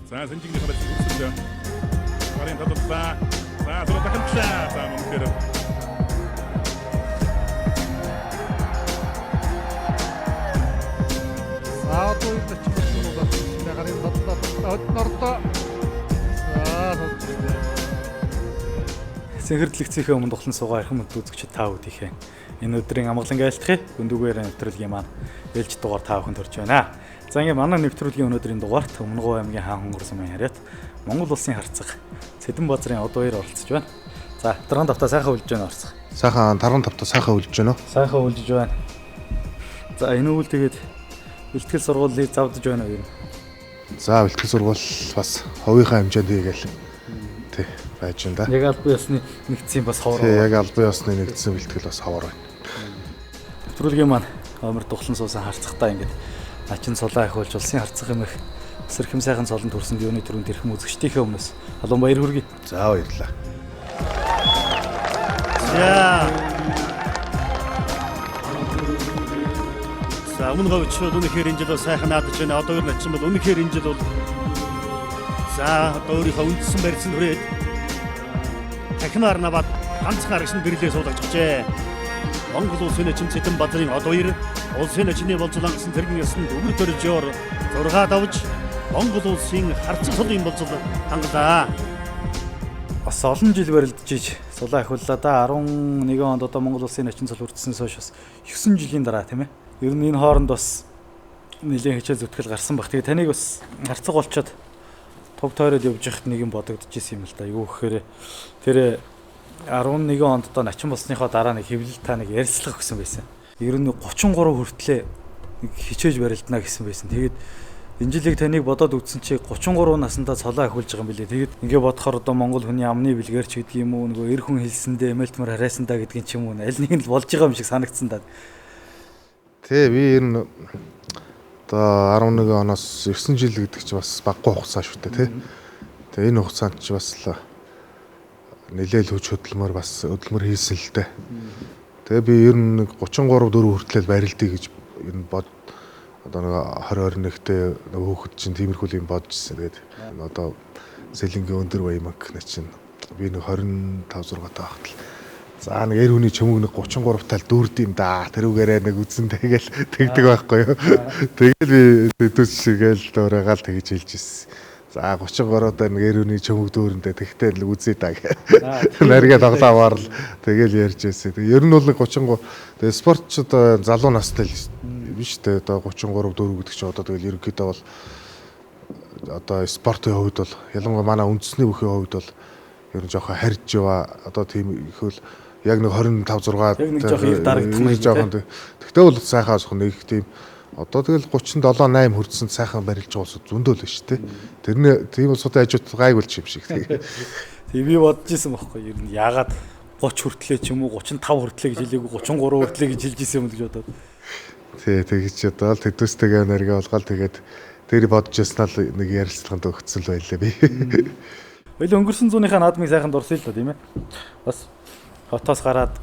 За Санжигны хамт үзсэн. Гарын тодорхой. За зураг хамтлаа. За мөнхөр. Саатуу ичмэсүүнүүд гарын тодорхой нордоо. Сэнхэрдлэгцийнхээ өмнө тухлан суугаа архин мэд үзэгчид та бүдийнхээ энэ өдрийн амгалан айлтгая гүндүгээр нэвтрүүлгийн маань ээлж дугаар та бүхэнд төрж байна. За ингээ манай нэвтрүүлгийн өнөөдрийн дугаарт Өмнөгов аймгийн хаан хөнгөрсөн маань яриад Монгол улсын харцаг Цэдэн Базрын од хоёр оролцож байна. За даргаан тавтаа сайхан үлдэж байна орцох. Сайхан тарган тавтаа сайхан үлдэж байна уу? Сайхан үлдэж байна. За энэ үйл тэгээд бэлтгэл сургуулийг завдж байна уу юм? За бэлтгэл сургууль бас хувийнхаа хэмжээнд хийгээл тий байж байна да. Яг албан ёсны нэгдсэн бас ховор. Тий яг албан ёсны нэгдсэн бэлтгэл бас ховор байна. Нэвтрүүлгийн маань омор тухлан суусан харцагтаа ингээд начин цулаа ахиулж улсын харцах юм их сэрхэм сайхан цолонд хүрсэнд юуны түрүүнд ирэх үзэгчдийнхээ өмнөөс халуун баяр хүргэе. За баярлалаа. За өмнөгов ч үнэхээр энэ жил сайхан наадаж байна. Одоо юу начин бол үнэхээр энэ жил бол за одоо өөрийнхөө үндсэн барьсан хүрээд дахинаар наваад ганцхан аргашин гэрлээ суулгаж өгчээ. Монгол улсын эчин Цэдэн Базрын од хоёр улсын эчний болцол ангасан тэргийн ясанд өвөр төржөөр 6 давж Монгол улсын харцаг цолын болцол хангалаа. Бас олон жил барилдаж сулаа ахиуллаа да 11 онд одоо Монгол улсын эчин цол хүртсэнээс хойш бас 9 жилийн дараа тийм ээ. Ер нь энэ хооронд бас нэлээд хичээл зүтгэл гарсан баг. Тэгээ таныг бас харцаг болчоод туг тойроод явж яхад нэг юм бодогдож исэн юм л да. Юу гэхээр тэр 11 онд одоо начин болсныхоо дараа нэг хэвлэл та нэг ярилцлага өгсөн байсан. Ер нь 33 хүртлээ нэг хичээж барилдана гэсэн байсан. Тэгээд энэ жилиг таныг бодоод үзсэн чи 33 наснда цолоо ахиулж байгаа юм билээ. Тэгээд ингээ бодохоор одоо Монгол хүний амны бэлгэрч гэдэг юм уу нөгөө эр хүн хэлсэндээ эмэлтмэр харайсандаа гэдгийг ч юм уу аль нэг нь болж байгаа юм шиг санагдсан да. Тий би ер нь одоо 11 оноос 9 жил гэдэг чи бас баггүй хугацаа шүү дээ тий. Тэгээ энэ хугацаанд чи бас нэлээд хүч хөдөлмөр бас хөдөлмөр хийсэн л дээ. Тэгээ би ер нь 33 4 хүртэл барилдъя гэж ер нь бод одоо нэг 2021-т хөөхд чинь тиймэрхүү юм бодож ирсэн. Тэгээд одоо сэлэнгийн өндөр баямаг чинь би нэг 25 6 таахт л за нэг эр хүний чөмөг нэг 33 тал дүүрд юм да. Тэрүүгээрээ нэг үзэн тэгэл тэгдэг байхгүй юу. Тэгэл би төсөөл дуурайгаал тэгж хэлж ирсэн. За 33-аад нэг эр хүний чөмөг дүүрэндээ тэгтээ л үзээ да гэх. Наргээ тоглоомоор л тэгэл ярьж ирсэн. Тэг ер нь бол 33 тэгээ спортчууд залуу настай л биш үү. Одоо 33 4 гэдэг чинь одоо тэгэл ерөнхийдөө бол одоо спортын хувьд бол ялангуяа манай үндэсний бүхийн хувьд бол ер нь жоохон харьж яваа одоо тийм ихэл яг нэг 25 6 яг нэг жоохон их дарагдах юм жоохон. Тэгтээ бол сайхан асах нэг тийм одоо тэгэл 37 8 хүрдсэнд сайхан барилж байгаа улсууд зөндөө л шүү дээ. Тэрнээ тийм улсуудын хажууд гайгуулж юм шиг. Тэг би бодож исэн байхгүй ер нь яагаад 30 хүртлээ ч юм уу 35 хүртлээ гэж хэлээгүй 33 хүртлээ гэж хэлж исэн юм л гэж бодоод. Тий тэгж одоо л төдөөстэйгээ наргаа болгоол тэгээд тэр бодож яснаа л нэг ярилцлаганд өгцөн л байлаа би. Хоёул өнгөрсөн зууныхаа наадмыг сайхан дурсъя л да тийм ээ. Бас хотоос гараад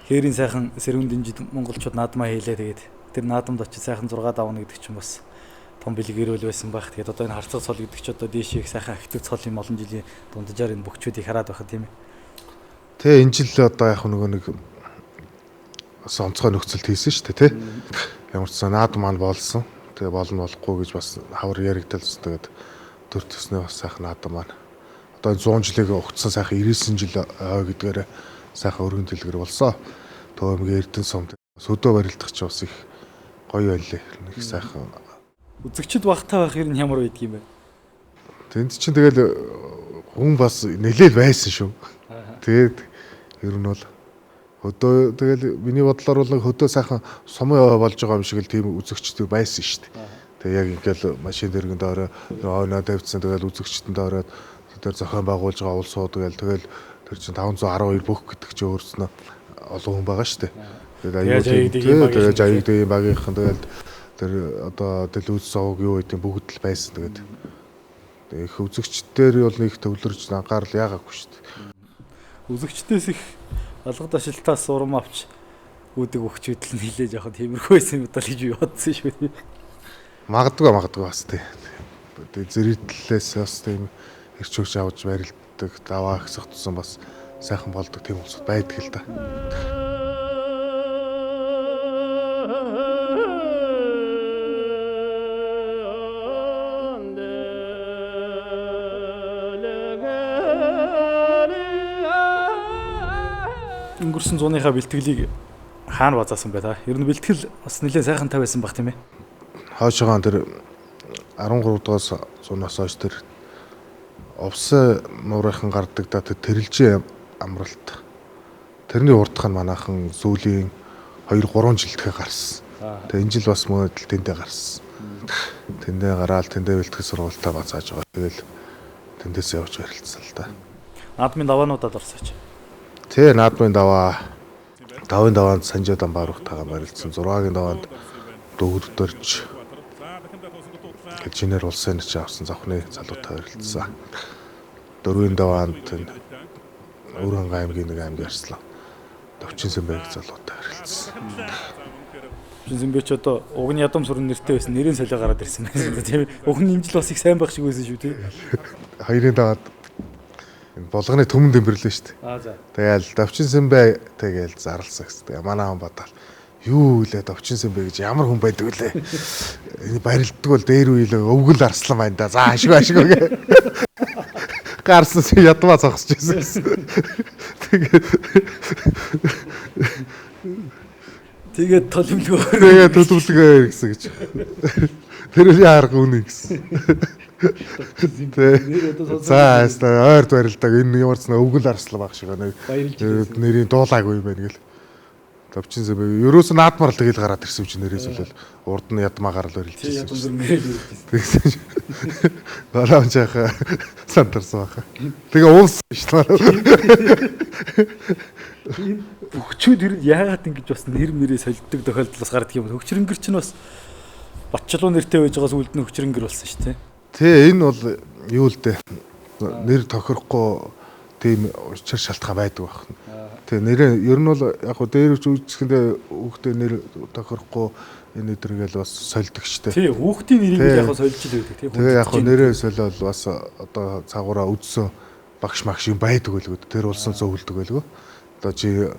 хээрийн сайхан сэрүүн дэмжид монголчууд наадмаа хийлээ тэгээд тэр наадамд очиж сайхан 6 давна гэдэг чинь бас том бэлгэрүүл байсан байх. Тэгээд одоо энэ харцаг цол гэдэг чинь одоо дээш их сайхан актив цол юм олон жилийн дунджаар энэ бүгчүүдийг хараад байхад тийм ээ. Тэ энэ жил одоо яг нөгөө нэг бас онцгой нөхцөлд хийсэн шүү дээ тий. Ямар ч сан наадам маань болсон. Тэгээ болно болохгүй гэж бас хавар яригдалсан. Тэгээд төр төснөө бас сайхан наадам маань одоо 100 жилийн огцсон сайхан 99 жил гэдгээр сайхан өргөн дэлгэр болсон. Төвөмгийн Эрдэнэ сумд өдөө барилдах ч бас их гоё байлээ. Нэг сайхан үзэгчд багтаа байх юм ямар байдаг юм бэ? Тэнд чинь тэгэл хүн бас нэлээд байсан шүү. Тэгээд ер нь бол хөдөө тэгэл миний бодлоор бол хөдөө сайхан сумын болж байгаа юм шиг л тийм үзэгчд байсан шүү дээ. Тэгээ яг ингээл машин дэргэнд орой ойноо тавьчихсан тэгэл үзэгчдэнд ороод тэр зохион байгуулж байгаа улсууд тэгэл тэр чинь 512 бүх гэдэг чинь өөрснөө олон хүн байгаа шүү дээ. Тэгээд аюулгүй багийнхан тэгэл тэр одоо дэлгүүр зовг юу гэдэг бүгд л байсан. Тэгээд их үзэгчдээр бол нэг төвлөрж анхаарал яагаагүй шүү дээ. Үзэгчдээс их алгад ашилтаас урам авч үүдэг өгчөдөл нь хилээж явахад тиймэрхүү байсан юм даа гэж би бодсон шүү дээ. Магадгүй бас тий. зэрэгдлээс бас тийм эрч хүч авч барилддаг, даваа ихсэх тусан бас сайхан болдог тийм улсууд байдаг л да. Өнгөрсөн зууныхаа бэлтгэлийг хаана базаасан бэ та? Ер нь бэлтгэл бас нэлээд сайхан тавьсан баг тийм ээ. Хойшоогоо тэр 13 дугаас зуунаас хойш тэр овс нуурынхан гардаг да тэрэлжийн амралт. Тэрний урдх нь манайхан сүүлийн 2-3 жилдгээ гарсан. Тэгээ энэ жил бас мөн тэндээ гарсан. Тэндээ гараал тэндээ бэлтгэл сургуультаа бацааж байгаа. Тэгэл тэндээс явж ярилцсан л да. Наадмын даваануудад орсооч. Тэ наадмын даваа 5-ын даваанд Санжаа Дамбааруухтайгаа барилцсан. 6-гийн даваанд Дөгөрдөрч инженер улсын ч авсан завхны залуутай харилцсан. 4-ийн даваанд Өргөн аймгийн нэг аймаг ярьслаа. Төвчин Сэмбэг залуутай харилцсан. Зэмбэ ч одоо угны ядам сүрэн нэртэй байсан нэрийн солио гараад ирсэн байсан тийм. Угны имжил бас их сайн байх шиг байсан шүү тийм. 2-ын даваанд болгоны төмөн дэмбэрлээ шүү дээ. За. Тэгэл Төвчин Сэмбэг тэгэл зарласан гэсэн. Тэгээ манай хүн бодвол юу лээ Төвчин Сэмбэг гэж ямар хүн байдаг лээ. Энэ барилддаг бол дээр үейлээ өвгөл арслан байна да. За ашиг гэ. Гарсан чи ядмаа зогсож байсан. Тэгээд толимлгөө. Тэгээд төлөвлөгөө гэсэн гэж. Тэр үеийн арга үнэ гэсэн. За ойрд барилдаг энэ ямар ч өвгөл арслан баг шиг нэг нэрийн дуулаагүй юм байна гэл. Төвчин Сэмбэг ерөөс нь наадмаар л тэгэл гараад ирсэн чинь нэрээс бол урд нь ядмаагаар л барилжсэн. Балаан жааха сандарсан баха. Тэгээ уус шүү дээ. Хөгчүүд ер нь яагаад ингэж бас нэр мэрээ солиддог тохиолдол бас гардаг юм. Хөгчрөнгөр ч нь бас Батчлуу нэртэй байж байгаас үлд нь хөгчрөнгөр болсон шүү дээ. Тэ энэ бол юу л дээ. Нэр тохирохгүй тийм учир шалтгаан байдаг байна. Тэ нэрээ ер нь бол яг хөө дээр үжигэндээ хүүхдээ нэр тохирохгүй энэ өдргээл бас сольдог штэ. Тий, хүүхдийн нэрийг яг сольж л байдаг тий. Тэгээ яг хөө нэрээ солиол бас одоо цагаараа үдсэн багш магш юм байдаг байлгүй. Тэр улсын зөвлөдөг байлгүй. Одоо чи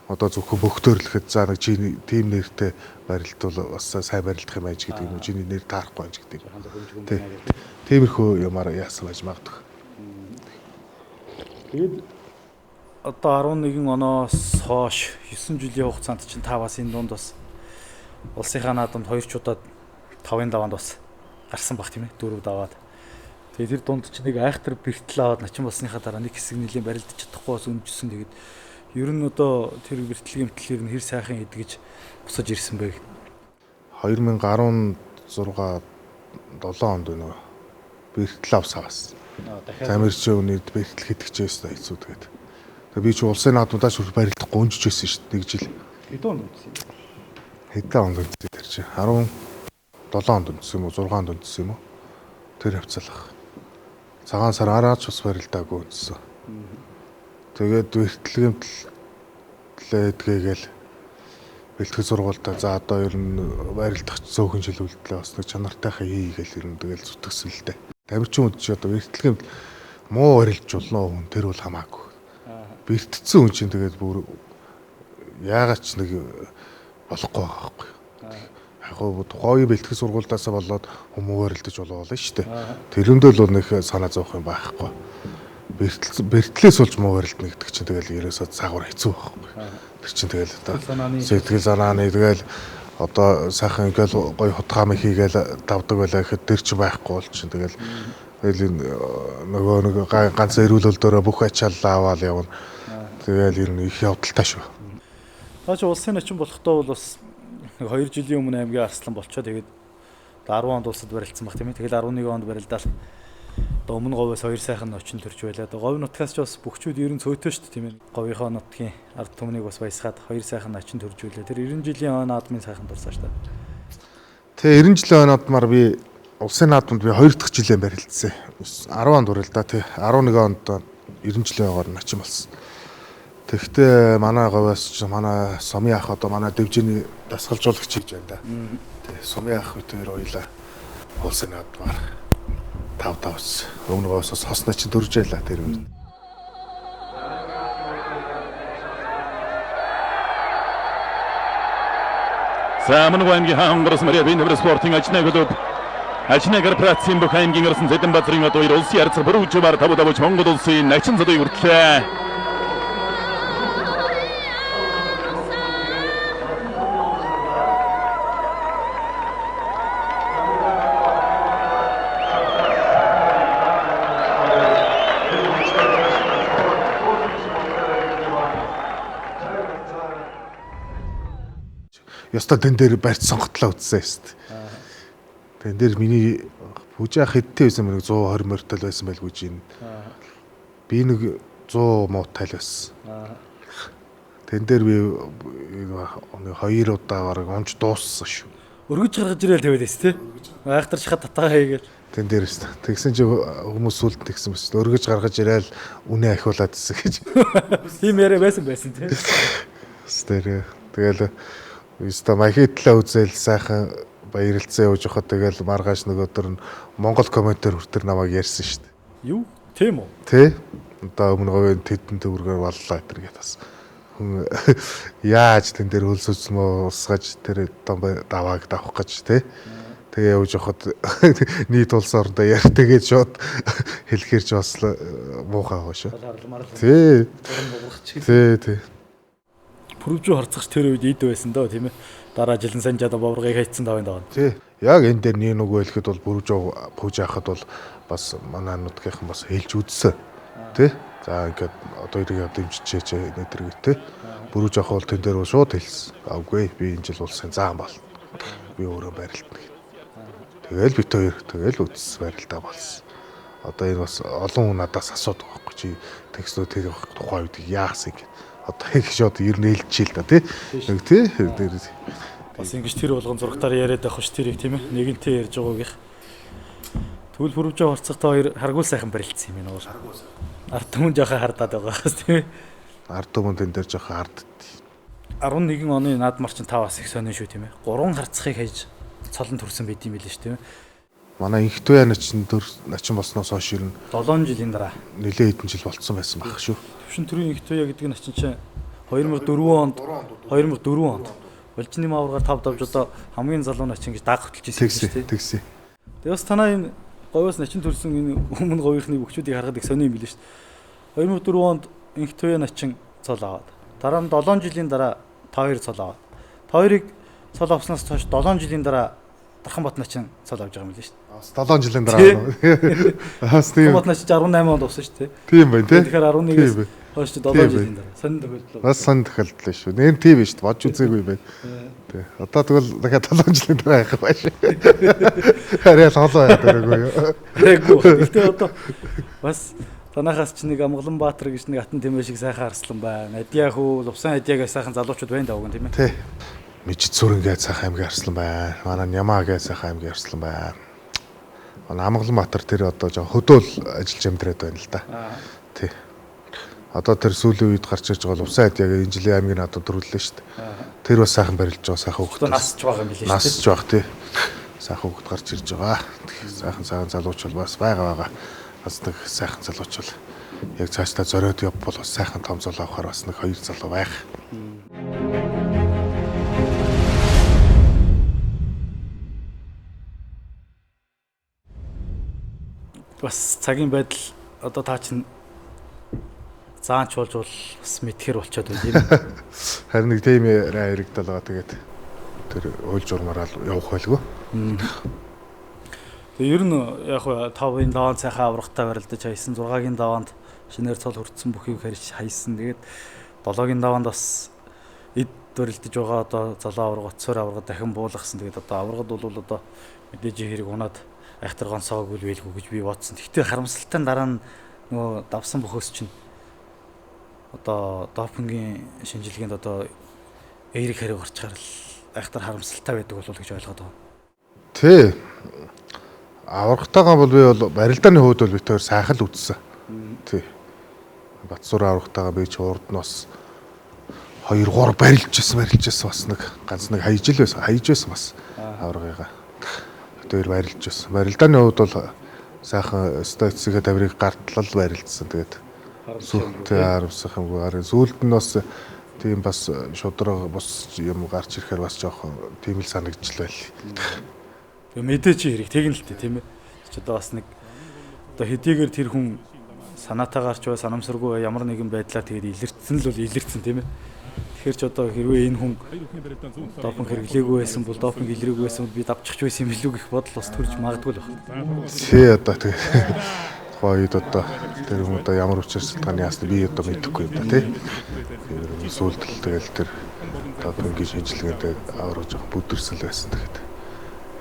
одоо зөвхөн бөхтөөрлөхэд за нэг чи тим нэртэй барилдвал бас сайн барилдах юм байж гэдэг юм уу. Чиний нэр таарахгүй байж гэдэг. Тий. Тиймэрхүү юмар яасан байж магадгүй. Тэгээд одоо 11 оноос хойш 9 жилийн хугацаанд чинь та бас энэ дунд бас улсынхаа наадамд 2 ч удаад 5-ын даваанд бас гарсан баг тийм ээ 4 даваад. Тэгээд тэр дунд чинь нэг айхтар бэртэл аваад начин болсныхаа дараа нэг хэсэг нэлийн барилдаж чадахгүй бас өнжсөн. Тэгээд ер нь одоо тэр бэртлэгийн мэтлэр нь хэр сайхан идэгж босож ирсэн бэ? 2016 7 онд нөгөө бэртэл авсаас. Тамирчин өнөд бэртэл хэдэгчээс хэцүү тэгээд. Тэгээ би ч улсын наадмудаа шүр барилдахгүй өнжиж байсан шүү дээ 1 жил. Хэдэн онд үндсэн? Хэдэн онд үндсэн тэр чинь 17 онд үндсэн юм уу 6 онд үндсэн юм уу? Тэр хавцалах. Цагаан сар араач ус барилдаагүй үндсэн. Тэгээд бэртлэгээгээл бэлтгэл сургуультаа за одоо ер нь барилдах цөөхөн жил үлдлээ бас нэг чанартайхаа хийгээл ер нь тэгэл зүтгэсэн л дээ. Тамирчин үд чи одоо бэртлэгийн муу барилж болно хүн тэр бол хамаагүй. Бэртцсэн хүн чинь тэгээд бүр яагаад ч нэг болохгүй байгаа байхгүй. Яг гоо тухайн бэлтгэл сургуультаас болоод хүмүү барилдаж болоо шүү дээ. Тэрэндээ л нэг санаа зовх юм байхгүй. Бэртлээс болж муу барилдна гэдэг чинь тэгэл ерөөсөө цаагуур хэцүү байхгүй. Тэр чинь тэгэл одоо сэтгэл санааны тэгэл одоо сайхан ингээл гой хутгаам хийгээл давдаг байлаа гэхэд тэр чинь байхгүй бол чинь тэгэл нөгөө нэг ганц эрүүл хөлдөөрөө бүх ачааллаа аваад явна. Тэгэл ер нь их явдалтай шүү. Наач улсын начин болохдоо бол бас 2 жилийн өмнө аймгийн арслан болчоо тэгээд 10 онд улсад барилдсан баг тийм ээ. Тэгэл 11 онд барилдаал. Одоо өмнө говьос 2 сайхан ночин төрж байлаа. Одоо говь нутгаас ч бас бүгчүүд ер нь цөөтөө шүү дээ тийм ээ. Говийнхоо нутгийн ард түмнийг бас баясгаад 2 сайхан начин төрж байлаа. Тэр 90 жилийн наадмын сайхан дурсаа шүү дээ. Тэгээ 90 жилийн наадмаар би улсын наадманд би 2 дахь жилээр барилдсан. 10 онд барилдаа тий. 11 онд 90 жилийн ойгоор начин болсон. Тэгэхдээ манай говьос ч манай Сумын ах одоо манай дэвжээний дасгалжуулагч хийж байна да. Тий. Сумын ах бид хоёр хоёлаа улсын наадмаар 5-5. Өмнө гоосоос хосноо чи дөржээлээ тэр үед. За мөн аймгийн хангас Мария Бинбер спортын ажны клуб ажнагар працын бүх аймгийн орсон Зэдэн Баазрын одоо улсын ярцаг бүрүүчээр тавдавч Монгол улсын начин цодыг хүртлээ. Ёстой тэн дээр барьц сонготлоо үзсэн шүү дээ. Тэн дээр миний бүжээ хэдтэй байсан мөрөг 120 морьтол байсан байлгүй чинь. Би нэг 100 муутай л байсан. Тэн дээр би 2 удаа бараг онж дууссан шүү. Өргөж гаргаж ирээл тавиадээс тий. Айхтар шахад татгаа хийгээл. Тэн дээр шүү. Тэгсэн чи хүмүүс сүлд тэгсэн мэт өргөж гаргаж ирээл үнэ ахиулаад ирсэн гэж. Тийм яриа байсан тий. Тэгэл өстө махитлаа үзэл сайхан баярлцсан явж хахад тэгэл маргааш нөгөөдөр нь Монгол комментээр хүртэр намайг ярьсан шүү дээ. Юу? Тийм үү? Тэ? Одоо өмнө говийн тэдэн төгрөгөөр боллоо гэтэр гээд бас. Хүн яаж тэн дээр хөлсөцмөө усгаж тэр давааг давах гэж тэ. Тэгээ явж хахад нийт улс орондоо яар тэгээд шууд хэлэхэр ч бас муухай байгаа шүү. Тэ. Тэ. Пүрвжүү харцагч тэр үед ид байсан доо тийм ээ. Дараа жилэн санжаад боврогыг хайцсан давын даваа. Тий. Яг энэ дээр нэг нөгөө хэлэхэд бол пүрвжүү пүүж яхад бол бас манай нутгийнхан бас хэлж үзсэн. Тий. За ингээд одоо ирэх дэмжижээч нэтэрэг тий. Пүрвж яхад бол тэн дээр шууд хэлсэн. Үгүй би энэ жил улсын заан бол. Би өөрөө барилтна гэх. Тэгэл бит хоёр тэгэл үтс барилтаа болсон. Одоо энэ бас олон хүн надаас асуудаг байхгүй чи текстөө тэр тухай үед яасан гэх. Одоо их шууд ер нь ээлжил та тий. Тий. Бас ингэж тэр болгон зургатаар яриад байх ш тэрийг тийм ээ. Нэгэнтээ ярьж байгаагийнх. Тэгвэл пүрвжөө харцагтай хоёр харгуул сайхан барилцсан юм байна уу? Ард түмэн жоохон хардаад байгаа хас тийм ээ. Ард түмэн тэн дээр жоохон хардд. 11 оны наадмар чинь 5 бас их сонин шүү тийм ээ. 3 харцахыг хайж цолон төрсөн байд юм билээ ш тийм ээ. Манай инхтвэ начин болсноос хойш ер нь 7 жилийн дараа нэлээд хэдэн жил болцсон байсан баг шүү. Төвшин төрийн инхтвэ гэдэг нь начин чинь 2004 онд Болжны мааваргаар 5 давж одоо хамгийн залуу начин гэж даг хөтлж ирсэн шүү дээ. Тэгсэн. Тэгээ бас танаа энэ говьос начин төрсөн энэ өмнө говийнхны бүгчүүдийг харахад их сони юм билээ шүү дээ. 2004 онд инхтвэ начин цол аваад дараа нь 7 жилийн дараа та хоёр цол аваад та хоёрыг цол авснаас хойш 7 жилийн дараа Дархан Батначин цол авч байгаа юм билээ шүү дээ. 7 жилийн дараа. Бас тийм. Батнач 18 онд авсан шүү дээ. Тийм байна тий. Тэгэхээр 11-ээс хойш 7 жилийн дараа. Сонин тохиолдол. Бас сонин тохиолдол шүү. Нэр тийм биш шүү. Бодж үзээгүй байна. Тий. Одоо тэгвэл дахиад 7 жилийн дараа явах байх шүү. Хараа толоо яадаг юу. Гэтэ одоо бас танахаас ч нэг Амгаланбаатар гэж нэг Атан Тэмээ шиг сайхан арслан байна. Адиах уу, Лувсан Адиагаас сайхан залуучууд байна даа үгэн тийм ээ. Тий. Мижид сүрэнгээ сайхан аймгийн арслан байна. Манай Нямаагээ сайхан аймгийн арслан байна. Манай Амгаланбаатар тэр одоо жоо хөдөөл ажиллаж амьдраад байна л да. Тий. Одоо тэр сүүлийн үед гарч ирж байгаа Лувсан Адиаг энэ жилийн аймгийн надад төрүүллээ шүү дээ. Тэр бас сайхан барилж байгаа сайхан хөвгт. Насч байгаа юм билээ шүү дээ. Насч баг тий. Сайхан хөвгт гарч ирж байгаа. Сайхан залууч бол бас байгаа. Бас нэг сайхан залууч бол яг цаашдаа зориод явбал бас сайхан том залуу авахар бас нэг 2 залуу байх. Бас цагийн байдал одоо таа чинь заанч болж бол бас мэдхэр болчиход байна тийм. Харин нэг тийм яригдал байгаа тэгээд тэр уул журмаараа явах байлгүй. Тэгээ ер нь яг 5-ын даваанд сайхан аврагтай барилдаж хайсан 6-гийн даваанд шинээр цол хүртсэн бүхийг харьж хайсан. Тэгээд 7-гийн даваанд бас эд барилдаж байгаа одоо залуу авраг, оцсоор аврагад дахин буулгасан. Тэгээд одоо аврагад бол одоо мэдээж хэрэг унаад айхтар гонцоог үлвэлгүй гэж би бодсон. Гэхдээ харамсалтай дараа нь нөгөө давсан бөхөөс чинь одоо допингийн шинжилгээнд одоо эерэг хариу гарч харал айхтар харамсалтай байдаг болов гэж ойлгоод байна. Тий. Аврагтайгаа бол би бол барилдааны хувьд бол бит хоёр сайхан л үзсэн. Тий. Батсуур аврагтайгаа би ч урд нь бас 2-3 барилжсэн бас нэг ганц нэг хайж байсан бас аврагыгаа. Тэр барилж байсан. Барилдааны хувьд бол сайхан стойцгээ тавирыг гартлал барилдсан. Тэгээд сүүлдээ харамсах юмгүй. Харин сүүлд нь бас тийм бас шудраг бус юм гарч ирэхээр бас жоохон тийм л санагдчихлаа л. Тэгээ мэдээж хэрэг тэгнэ л тийм ээ. Ч одоо бас нэг одоо хэдийгээр тэр хүн санаатаагаар ч бай санамсаргүй ямар нэгэн байдлаар тэгээд илэрсэн л бол илэрсэн тийм ээ. Тэгэхээр ч одоо хэрвээ энэ хүн допинг хэрэглээгүй байсан бол допинг илрээгүй байсан бол би давчих байсан юм илүү гэх бодол бас төрж магадгүй л байна. Тий одоо тэгээд тухайд одоо тэр хүн одоо ямар учраас таны яасна би одоо мэдэхгүй юм да тий. Сүүлд л тэгэл тэр допингийн шинжилгээтэй аврагж байгаа бүдэрсэл байсан тэгээд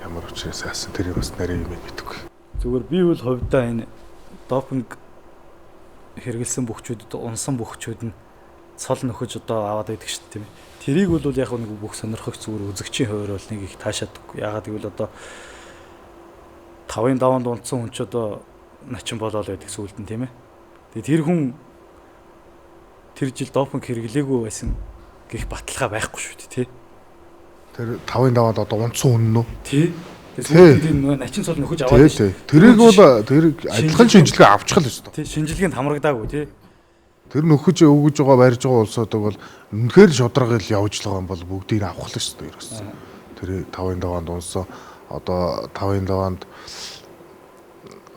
ямар учраас яасан тэр бас нарийн юм мэдэхгүй. Зүгээр би бол хувьдаа энэ допинг хэрэгэлсэн бүхчүүдэд унсан бүхчүүд нь цол нөхөж одоо аваад байдаг шүү дээ тийм ээ. Тэрийг бол яг нэг бүх сонирхогч зүгээр үзэгчийн хувьд бол нэг их таашаадаг. Ягаад гэвэл одоо 5-ын даваанд унтсан хүн ч одоо начин болоод байдаг сүүлд нь тийм ээ. Тэгээ тэр хүн тэр жил допинг хэрэглээгүй байсан гэх баталгаа байхгүй шүү дээ тий. Тэр 5-ын даваанд одоо унтсан хүн нөө. Тий. Тэгээд начин цол нөхөж аваад шүү. Тэрийг бол тэр адилхан шинжилгээ авчих л шүү дээ. Тий, шинжилгээнд хамрагдаагүй тий. Тэр нөхөж өгөж байгаа барьж байгаа улсуудыг бол үнэхээр л шударгал явж байгаа юм бол бүгдийг авах л шүү дээ ерөөсөн. Тэр 5-ын даваанд унсан одоо 5-ын даваанд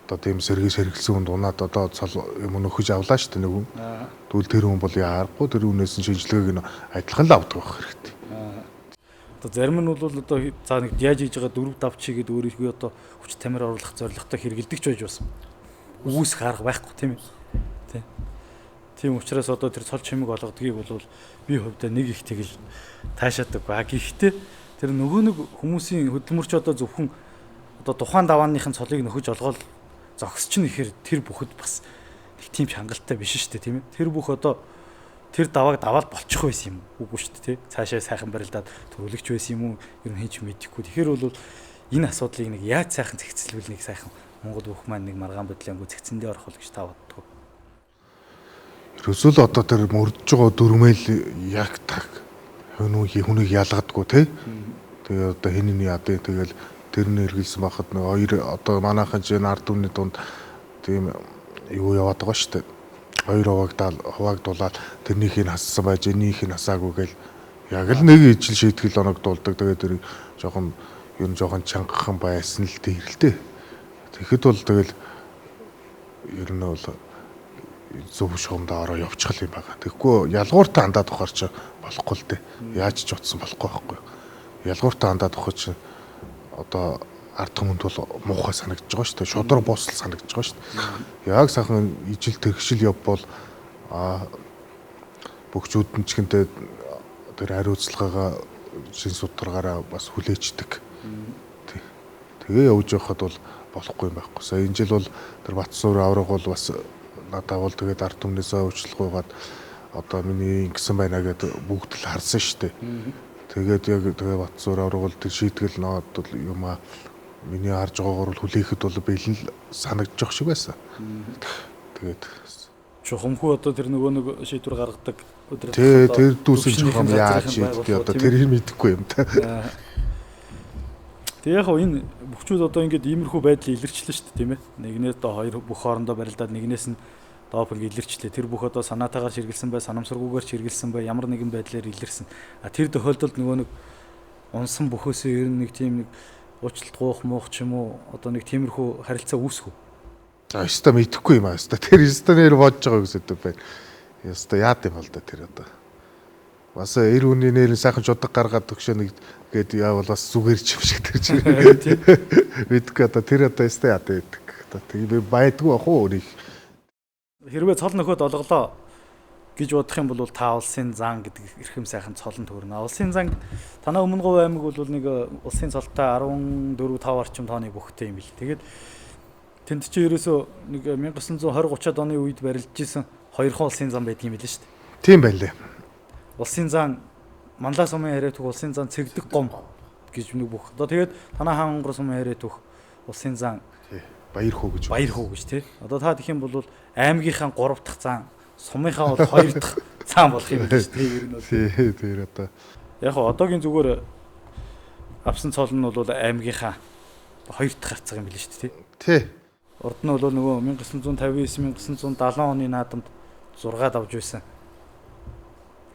одоо тийм сэргэлсэн хүнд унаад одоо цол юм нөхөж авлаа шүү дээ нэг хүн. Тэгвэл тэр хүн бол яарахгүй тэр үнээс нь шинжилгээг нь адилхан л авдаг байх хэрэгтэй. Одоо зарим нь бол одоо за нэг яаж хийж байгаа 4-5 чигээд өөрийнхөө одоо хүч тамир оруулах зорилготой хэрэгэлдэг ч байж бас үүсэх арга байхгүй тийм ээ. Тийм учраас одоо тэр цол чимэг олгодгийг бол би хувьдаа нэг их тэгэл таашаадаг. Гэхдээ тэр нөгөө нэг хүмүүсийн хөдөлмөрч одоо зөвхөн одоо тухайн давааныхын цолыг нөхөж олгоод зогсч нь ихээр тэр бүхэд бас нэг тийм хангалттай биш шүү дээ тийм ээ. Тэр бүх одоо тэр давааг даваад болчих байсан юм үгүй шүү дээ тий. Цаашаа сайхан барилдаад төрүүлэгч байсан юм уу ер нь хийж мэдэхгүй. Тэгэхээр бол энэ асуудлыг нэг яаж сайхан зэгцэлвэл нэг сайхан Монгол бүх маань нэг маргаан бодлонгоо зэгцэндээ орох уу гэж та боддог. Ерөөсөө л одоо тэр мөрдөж байгаа дөрмөл яг таг хүнийг ялгадаггүй тий. Тэгээ одоо хинний яадыг тэгэл тэр нь эргэлсэн байхад нэг хоёр одоо манайхан чинь ард түмний дунд тийм юу яваад байгаа шүү дээ. Хоёр хуваагдуулаад тэрнийхийг хассан байж энийхийг хасаагүй гэл яг л нэг ижил шийтгэл оногдуулдаг. Тэгээд тэр жоохон ер нь жоохон чангахан байсан л тэрэлтэй. Тэгэхэд бол тэгэл ер нь бол зөв шугамдаа ороо явчих юм байна. Тэгэхгүй ялгууртаа хандаад ухаар чи болохгүй л дээ. Яаж ч утсан болохгүй байхгүй. Ялгууртаа хандаад ухаж чи одоо ард түмэнд бол муухай санагдаж байгаа шүү дээ. Шудраг босол санагдаж байгаа шүү дээ. Яг сайхан ижил тэрхшил явбал бүгчүүд нь ч гэнтэй тэр хариуцлагаагаа шин судалгаараа бас хүлээждэг. Тэгээ явж явахад бол болохгүй юм байхгүй. Сая энэ жил бол тэр Батсуур авраг бол бас надад бол тэгээд ард түмнээсээ уучлалгүйгээд одоо миний ингэсэн байна гэдэг бүгд л харсан шүү дээ. Тэгээд яг тэгээ Батсуур авраг бол тэр шийтгэл ноод юм миний харж байгаагаар бол хүлээхэд бол бэлэн санагдаж байгаа шиг байсан. Тэгээд чухамхүү одоо тэр нөгөө нэг шийдвэр гаргадаг өдрөд тэр дүүсэн чухам яаж шийдтий одоо тэрийг мэдэхгүй юм та. Тэг яг энэ бүхчүүд одоо ингээд иймэрхүү байдлыг илэрчлээ шүү дээ тийм ээ. Нэгнээс одоо хоёр бүх хоорондоо барилдаад нэгнээс нь допинг илэрчлээ. Тэр бүх одоо санаатаагаар ширгэлсэн бай, санамсаргүйгээр ширгэлсэн бай, ямар нэгэн байдлаар илэрсэн. Тэр тохиолдолд нөгөө нэг унсан бүхөөсөө ер нь нэг тийм нэг уучлалт гуух муух ч юм уу одоо нэг тиймэрхүү харилцаа үүсэх үү? За өстө мэдэхгүй юм аа өстө. Тэр өстө нэр бодож байгаа гэсэн үг байна. Өстө яад юм бол да тэр одоо. Бас эр хүний нэр сайхан чудаг гаргаад өгшөө нэг гээд яавал бас зүгээрч юм шиг тэр чинь. Мэдгүй одоо тэр одоо өстө яад байдаг. Одоо тийм байдгүй ах уу өөрийг. Хэрвээ цол нөхөд олголоо гэж бодох юм бол та улсын зан гэдэг эрхэм сайхан цолон төрнө. Улсын зан танай Өмнөговь аймаг бол нэг улсын цолтой 14-5 орчим тооны бүхтэй юм бил. Тэгээд тэнд чи ерөөсөө нэг 1920-30-ад оны үед барилдж исэн хоёрхан улсын зан байдаг юм билээ шүү дээ. Тийм байлээ. Улсын зан Манлаа сумын харьяат бүх улсын зан цэгдэг гом гэж нэг бүх. Одоо тэгээд танай хаан онгор сумын харьяат бүх улсын зан Баяр хөө гэж тий. Одоо та гэх юм бол аймгийнхаа 3 дахь зан, сумынхаа бол 2 дахь зан болох юм биш тий ер нь бол. Тэр одоо яг одоогийн зүгээр авсан цол нь бол аймгийнхаа 2 дахь хавцаг юм билээ шүү дээ тий. Урд нь бол нөгөө 1959-1970 оны наадамд 6 давж байсан.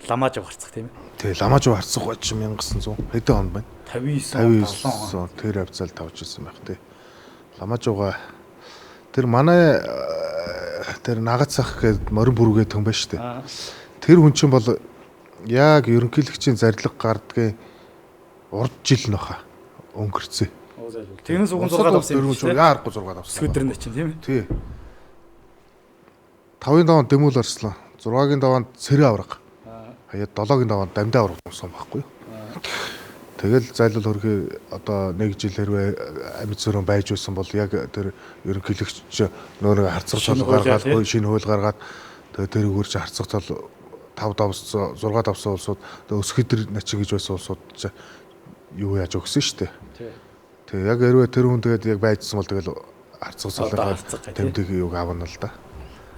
Ламажав гарцах тийм ээ. Тэгээ Ламажуу харцах гоч 1900 хэдэн он байна? 59 тэр хавцал тавж ирсэн байх тий. Ламажууга тэр манай тэр Нагацах гээд морин бүргээ төн байна шүү дээ. Тэр хүн чинь бол яг ерөнхийлөгчийн зарлиг гардгийн урд жил нөхө өнгөрцөө. Тэрнээс уг 6 давсан юм шүү дээ. Яарахгүй 6 давсан. Скүтерний чинь тийм ээ. Тий. 5-ын даванд Дэмүүл Арслан, 6-гийн даванд Цэрэг авраг. Хаяад 7-гийн даванд Дамдаа авраг болсон байхгүй юу? Тэгэл зайлал хөрхий одоо 1 жил хэрвээ амьд зөрөн байж байсан бол яг тэр ерөнхийлөгч нөр харцаг цол гаргаад шинэ хууль гаргаад тэгээ тэр өгөрч харцаг цол 5 давсан 6 давсан улсууд өсгөдөр начин гэж байсан улсууд юу яаж өгсөн шүү дээ. Тэгээ яг хэрвээ тэр хүн тэгээд яг байжсан бол тэгэл харцаг цолоо тэмдэг юг авна л да.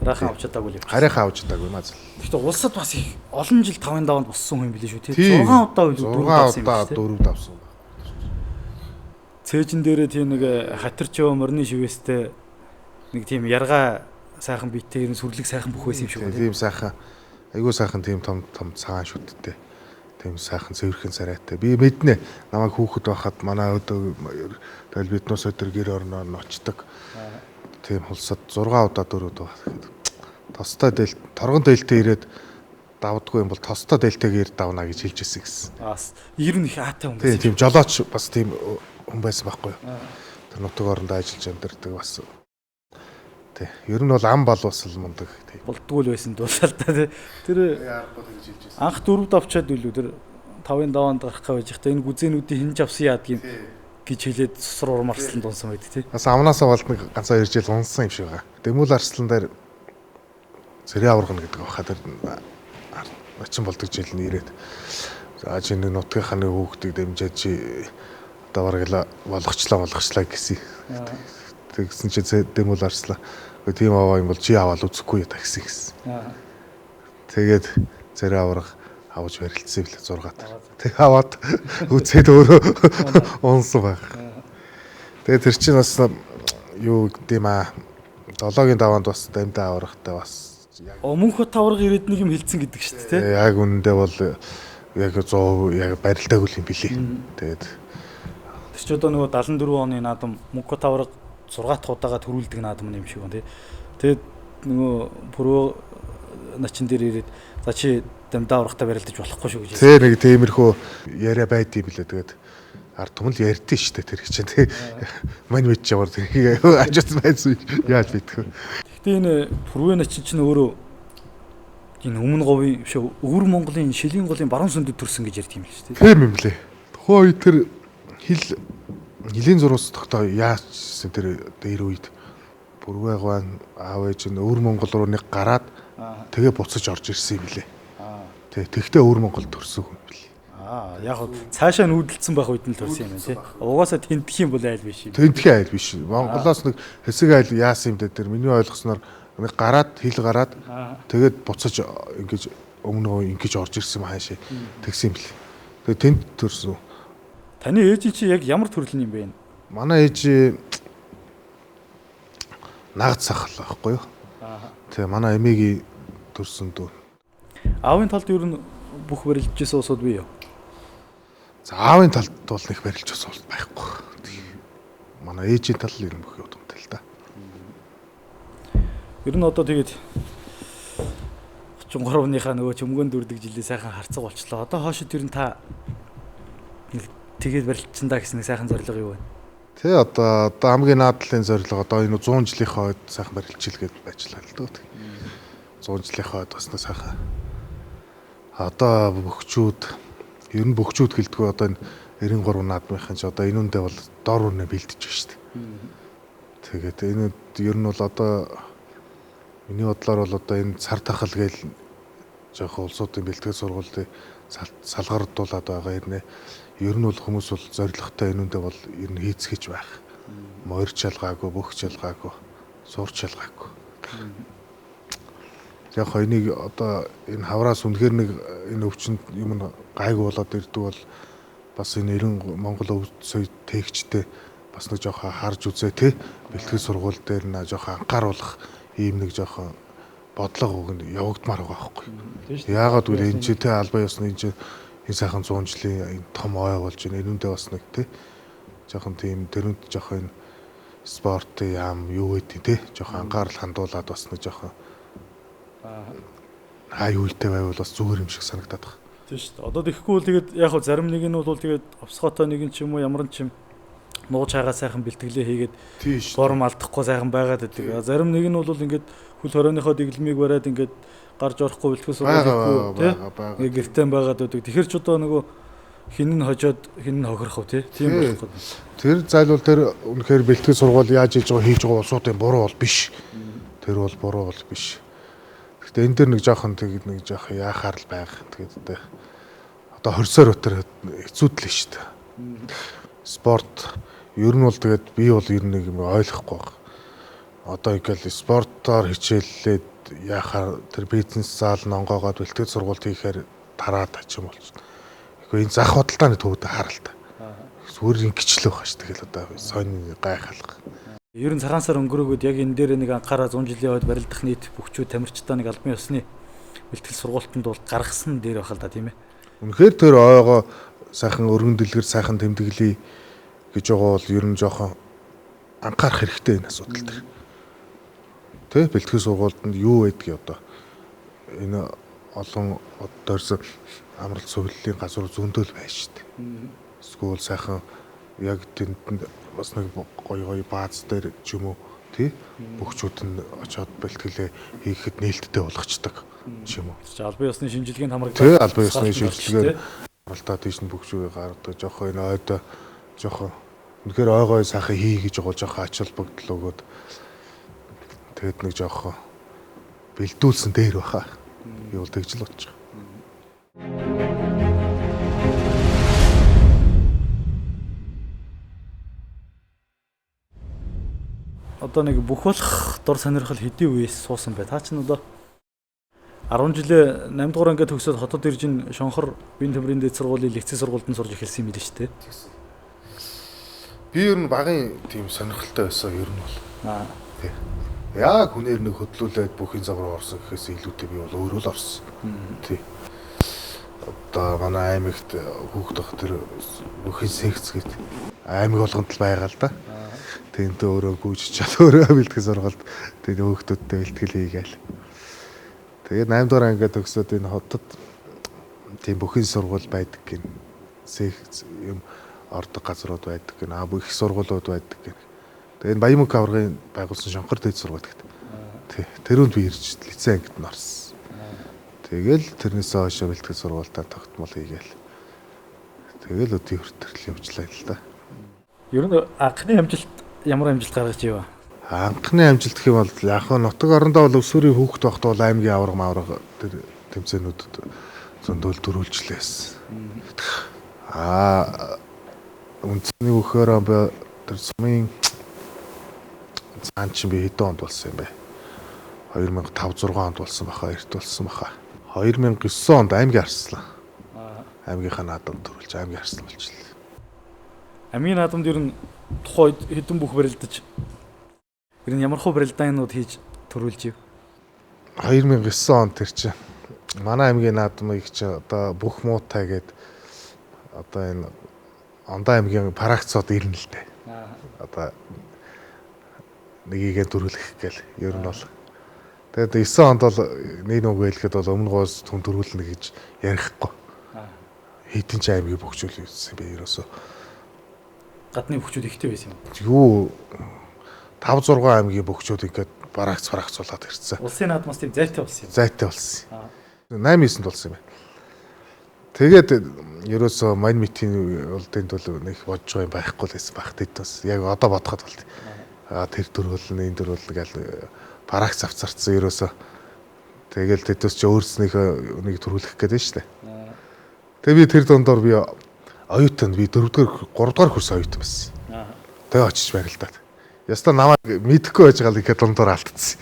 Хараахан авч чадаагүй л. Хараахан авч чадаагүй маа. Гэхдээ улсад бас их олон жил 5-ын даванд боссон хүн билээ шүү тийм. 6 удаа үл 4 давсан. Цээжин дээрээ тийм нэг хатарчоо морины шивэстэй нэг тийм яргаа сайхан биетээр нь сүрлэг сайхан бүх байсан юм шиг байна. Тийм сайхан. Айгуу сайхан тийм том цагаан шүттэй. Тийм сайхан цэвэрхэн царайтай. Би мэднэ. Намайг хүүхэд байхад манай өдөө тэгэл биднээс өдөр гэр орноо ночдог. Тийм хулсад 6 удаа 4 удаа. Тостой дэл торгон дээлтэй ирээд давдгүй юм бол тостой дээлтэйгээр давна гэж хэлж ирсэн гэсэн. Ер нь их аатай хүн байсан. Тийм жолооч бас тийм хүн байсан байхгүй юу? Тэр нутаг орондоо ажиллаж амьдардаг бас. Тий. Ер нь бол ам балуусал мундаг тий. Болдгүй л байсан дуулаа л да тий. Тэр анх 4 давчаад үлээ тэр 5-ын даваанд гарах гэж байхдаа энэ гүзээнүүдийн хинж авсан яадгийн гэж хэлээд сусар урмарслан дунсан байд тий. Бас амнаасаа бол нэг ганцаа 2 жил унсан юм шиг байгаа. Дэмүүл Арслан дээр Цэрэг аврагна гэдэг баха тэр очин болдог жил нь ирээд за чи нэг нутгийнхаа нэг хүүхдийг дэмжиж чи одоо барагла болгочлаа гэсэн. Тэгсэн чи Дэмүүл Арслан тийм аваа юм бол чи аваад үзэхгүй та гэсэн. Тэгээд Цэрэг авраг авч барилцсан билээ 6-аар. Тэг аваад үзээд өөрөө унсан байх. Тэгээд тэр чинь бас юу гэдэм аа 7-гийн даваанд бас Дамдаа аврагтай бас Мөнхөт авраг ирээд нэг юм хэлсэн гэдэг шүү дээ тий. Яг үнэндээ бол яг 100% яг барилдаагүй юм билий. Тэгээд тэр чи одоо нөгөө 74 оны наадам Мөнхөт авраг 6 дахь удаага төрүүлдэг наадам юм шиг байна тий. Тэгээд нөгөө пүрөө начин дээр ирээд за чи Дамдаа аврагтай барилдаж болохгүй шүү гэж. Тэ нэг тиймэрхүү яриа байдгийг билээ. Тэгээд ард түмэл ярьдээ шүү дээ тэр чинь тий. Мань мэд чамар тэрийг ажиж байсан яаж битгүү. Гэтэ энэ Пүрвэ начин чинь өөрөө энэ өмнө говийн биш өвөр Монголын шилийн голын баруун сүндэд төрсөн гэж ярьд юм л шүү дээ. Тийм юм лээ. Тухайн үед тэр хил нилийн зурус тогтоо яачсан тэр дээр үед Пүрвэ говийн аав ээж нь өвөр Монгол руу нэг гараад тэгээ буцаж орж ирсэн юм лээ. Тэгтээ өвөр Монгол төрсөн хүн билээ. Яг цаашаа нүүдэлсэн байх үед нь төрсэн юм байна тий. Угаасаа тентх юм бол айл биш юм. Тентх айл биш. Монголоос нэг хэсэг айл яасан юм дээ тэр миний ойлгосноор нэг гараад хил гараад тэгээд буцаж ингэж өмнөө ингэж орж ирсэн юм хаашаа тэгсэн юм бэл. Тэгээд тент төрсөн. Таны ээж чи яг ямар төрлийн юм бэ? Манай ээж Нагц сахал байхгүй юу? Тэгээ манай эмээгийн төрсөн дүү. Аавын талд ер нь бүх барилжсэн усуд бий юу? За аавын талд бол нэг барилж ус байхгүй. Манай ээжийн тал ер нь бүх юмтай л да. Ер нь одоо тэгээд 33-ныхаа нөгөө чөмгөн дүрдэг жилээ сайхан харцаг болчлоо. Одоо хоошид ер нь та тэгээд барилжсан да гэсэн нэг сайхан зорилго юу вэ? Тэ одоо хамгийн наадлын зорилго одоо энэ 100 жилийнхаа үед сайхан барилжил гэж ажиллаа л дөө. 100 жилийнхаа үед бас нэг сайхан одоо бөхчүүд ер нь бөхчүүд гэлдэггүй одоо энэ 93 наадмынхан ч одоо энүүндээ бол дор өрнө бэлдэж байна шүү дээ. Тэгээд энэ ер нь бол одоо миний бодлоор бол одоо энэ цар тахал гээл жоохон улсуудын бэлтгэл сургуулийн салгаардуулаад байгаа юм нэ. Ер нь бол хүмүүс бол зоригтой энүүндээ бол ер нь хийцгэж байх. Морьч ялгаагүй, бөхч ялгаагүй, сурч ялгаагүй. Яг хоёныг одоо энэ хавраас үнэхээр нэг энэ өвчнөд юм гайгүй болоод ирдэг бол бас энэ 90 Монгол өв соёл тээгчтэй бас нэг жоохон харж үзээ тий. Бэлтгэл сургууль дээр нэг жоохон анхааруулах ийм нэг жоохон бодлого өгнө явагдмаар байгаа байхгүй. Яагаад гэвэл энэ ч тий албан ёсны энэ сайхан 100 жилийн энэ том ой болж байна. Энүүндээ бас нэг тий жоохон тийм дөрөнд жоохон спорт яам юу гэдэг тий жоохон анхаарал хандуулаад бас нэг жоохон аюултай байвал бас зүгээр юм шиг санагдаад байна. Тийм шүү дээ. Одоо тэгэхгүй бол тэгээд яг хөө зарим нэг нь бол тэгээд овсгоотой нэг нь ч юм уу ямар ч юм нууж хагаа сайхан бэлтгэлээ хийгээд форм алдахгүй сайхан байгаад байдаг. Зарим нэг нь бол ингээд хөл хорооныхоо дэглэмийг бариад ингээд гарч орохгүй бэлтгэл сургуулихгүй тий гэртэн байгаад байдаг. Тэгэхэр ч одоо нөгөө хин нь хожоод хин нь хохирох уу тий тийм болох гэдэг. Тэр зайлвал тэр үнэхээр бэлтгэл сургууль яаж хийж байгаа хийж байгаа улсуудын буруу бол биш. Тэр бол буруу бол биш. Гэхдээ энэ дэр нэг жоохон тэгээд нэг жоохон яахаар л байх. Тэгээд одоо хорсоор өтер хэцүүдлээ шүү дээ. Спорт ер нь бол тэгээд би бол ер нь нэг юм ойлгохгүй байна. Одоо ингээл спортоор хичээллээд яахаар тэр бизнес зал нонгоогоод бэлтгэл сургуульд хийхээр тараад ачим болчихно. Гэхдээ энэ зах худалдааны төвд харалтай. Зүгээр ингэчлээ байгаа шүү. Тэгэл одоо сонь гайхалга. Ер нь цагаан сар өнгөрөөгөөд яг энэ дээр нэг анхаараа 100 жилийн ойд барилдах нийт бүхчүүд тамирчдаа нэг албан ёсны бэлтгэл сургуультанд бол гаргасан дээр байх л да тийм ээ. Үнэхээр тэр ойгоо сайхан өргөн дэлгэр сайхан тэмдэглэе гэж байгаа бол ер нь жоохон анхаарах хэрэгтэй энэ асуудал дээр. Тэ бэлтгэл сургуультанд юу байдгийг одоо энэ олон одоорсон амралт сувиллын газар зөндөөл байж штэ. Эсвэл сайхан яг тэнд бас нэг гоё бааз дээр ч юм уу тий бүгчүүд нь очиод бэлтгэлээ хийхэд нээлттэй болгочдөг ч юм уу. Албан ёсны шинжилгээнд хамрагдаад тий албан ёсны шинжилгээгээр оролдоод тийш нь бүгчүүгээ гаргадаг жоохон энэ ойдоо жоохон үнэхээр ойгой сайхан хий гэж байгаа жоохон ач холбогдол өгөөд тэгээд нэг жоохон бэлдүүлсэн дээр баха. Би бол тэгж л бодож байгаа. Одоо нэг бүх болох дор сонирхол хэдийн үеэс суусан бай. Та чинь одоо 10 жилээ 8 дугаар ангид төгсөөд хотод ирж ин Шонхор биеийн төмрийн дэд сургуулийн лекцийн сургуульд нь сурж эхэлсэн юм билээ шүү дээ. Би ер нь багын тийм сонирхолтой байсан ер нь бол. Тий. Яг хүнээр нэг хөдлүүлээд бүхий замруу орсон гэхээс илүүтэй би бол өөрөө л орсон. Тий. Одоо манай аймагт хүүхдөх тэр бүхий секц гэдэг аймаг болгонд л байгаа л да. Тэнтэй өөрөө гүйж чад өөрөө бэлтгэл сургалт тэгээд хүүхдүүдтэй бэлтгэл хийгээл. Тэгээд 8 дугаар ангид төгсөөд энэ хотод тийм бүхий сургууль байдаг гин. Секц юм ордог газрууд байдаг гин. Бүх их сургуулиуд байдаг гин. Тэгээд Баянмөнх аваргын байгуулсан Шонхор дэд сургууль гэдэг. Тий. Тэрүүнд би ирж лицей ангид нь орсон. Тэгэл тэрнээс хойш бэлтгэл сургуультаа тогтмол хийгээл. Тэгэл өдий хүртэл явжлаа л да. Ер нь анхны амжилт ямар амжилт гаргаж ивэ? Анхны амжилт гэх юм бол яг нутаг орондоо бол өсвөрийн хүүхэд байхдаа бол аймгийн аварга тэр тэмцээнүүдэд зөндөл дөрүүлжлээс. Үндэсний өгөхөөрөө би тэр сумын цаан чинь би хэдэн онд болсон юм бэ? 2005 6 онд болсон баха, эрт болсон баха. 2009 онд аймгийн арслан. Аймгийнхаа наадамд төрүүлж аймгийн арслан болчихлоо. Аймгийн наадамд ер нь тухайд хэдэн бүх барилдаж ер нь ямар хөө барилдаанууд хийж төрүүлж ив? 2009 онд тэр чинь манай аймгийн наадмыг чи одоо бүх муутай гээд одоо энэ Ондоо аймгийн парагцууд ирнэ л дээ. Одоо нэгийгээ төрүүлэх гээл ер нь бол. Тэгээд 9 онд бол нэг нүг хэлэхэд бол өмнөгөөс түн төрүүлнэ гэж ярихгүй. Хэдэн ч аймгийг бөхжүүл хийсэн би ерөөсөө. Гадны бөхчүүд ихтэй байсан юм. Юу 5 6 аймгийн бөхчүүд ингээд парагцуулаад ирсэн. Улсын наадмаас тийм зайтай болсон юм. Зайтай болсон. 8-9-нд болсон юм байна. Тэгээд ерөөсөө мань митийн улдын төлөв нэг бодж байгаа юм байхгүй л байсан байх тэд бас яг одоо бодоход бол тэр дөрвөл энэ дөрвөл гэл парагц авцарцсан ерөөсөө тэгэл тэдээс ч өөрснийхөө нэг төрүүлэх гээд байна шүү дээ. Тэгээ би тэр дондор би оюутанд би 4-р 3-р курс оюутан байсан. Тэгээ очиж барилдаад. Яста намайг мэдэхгүй байж байгаа л ихэд дондор алдчихсан.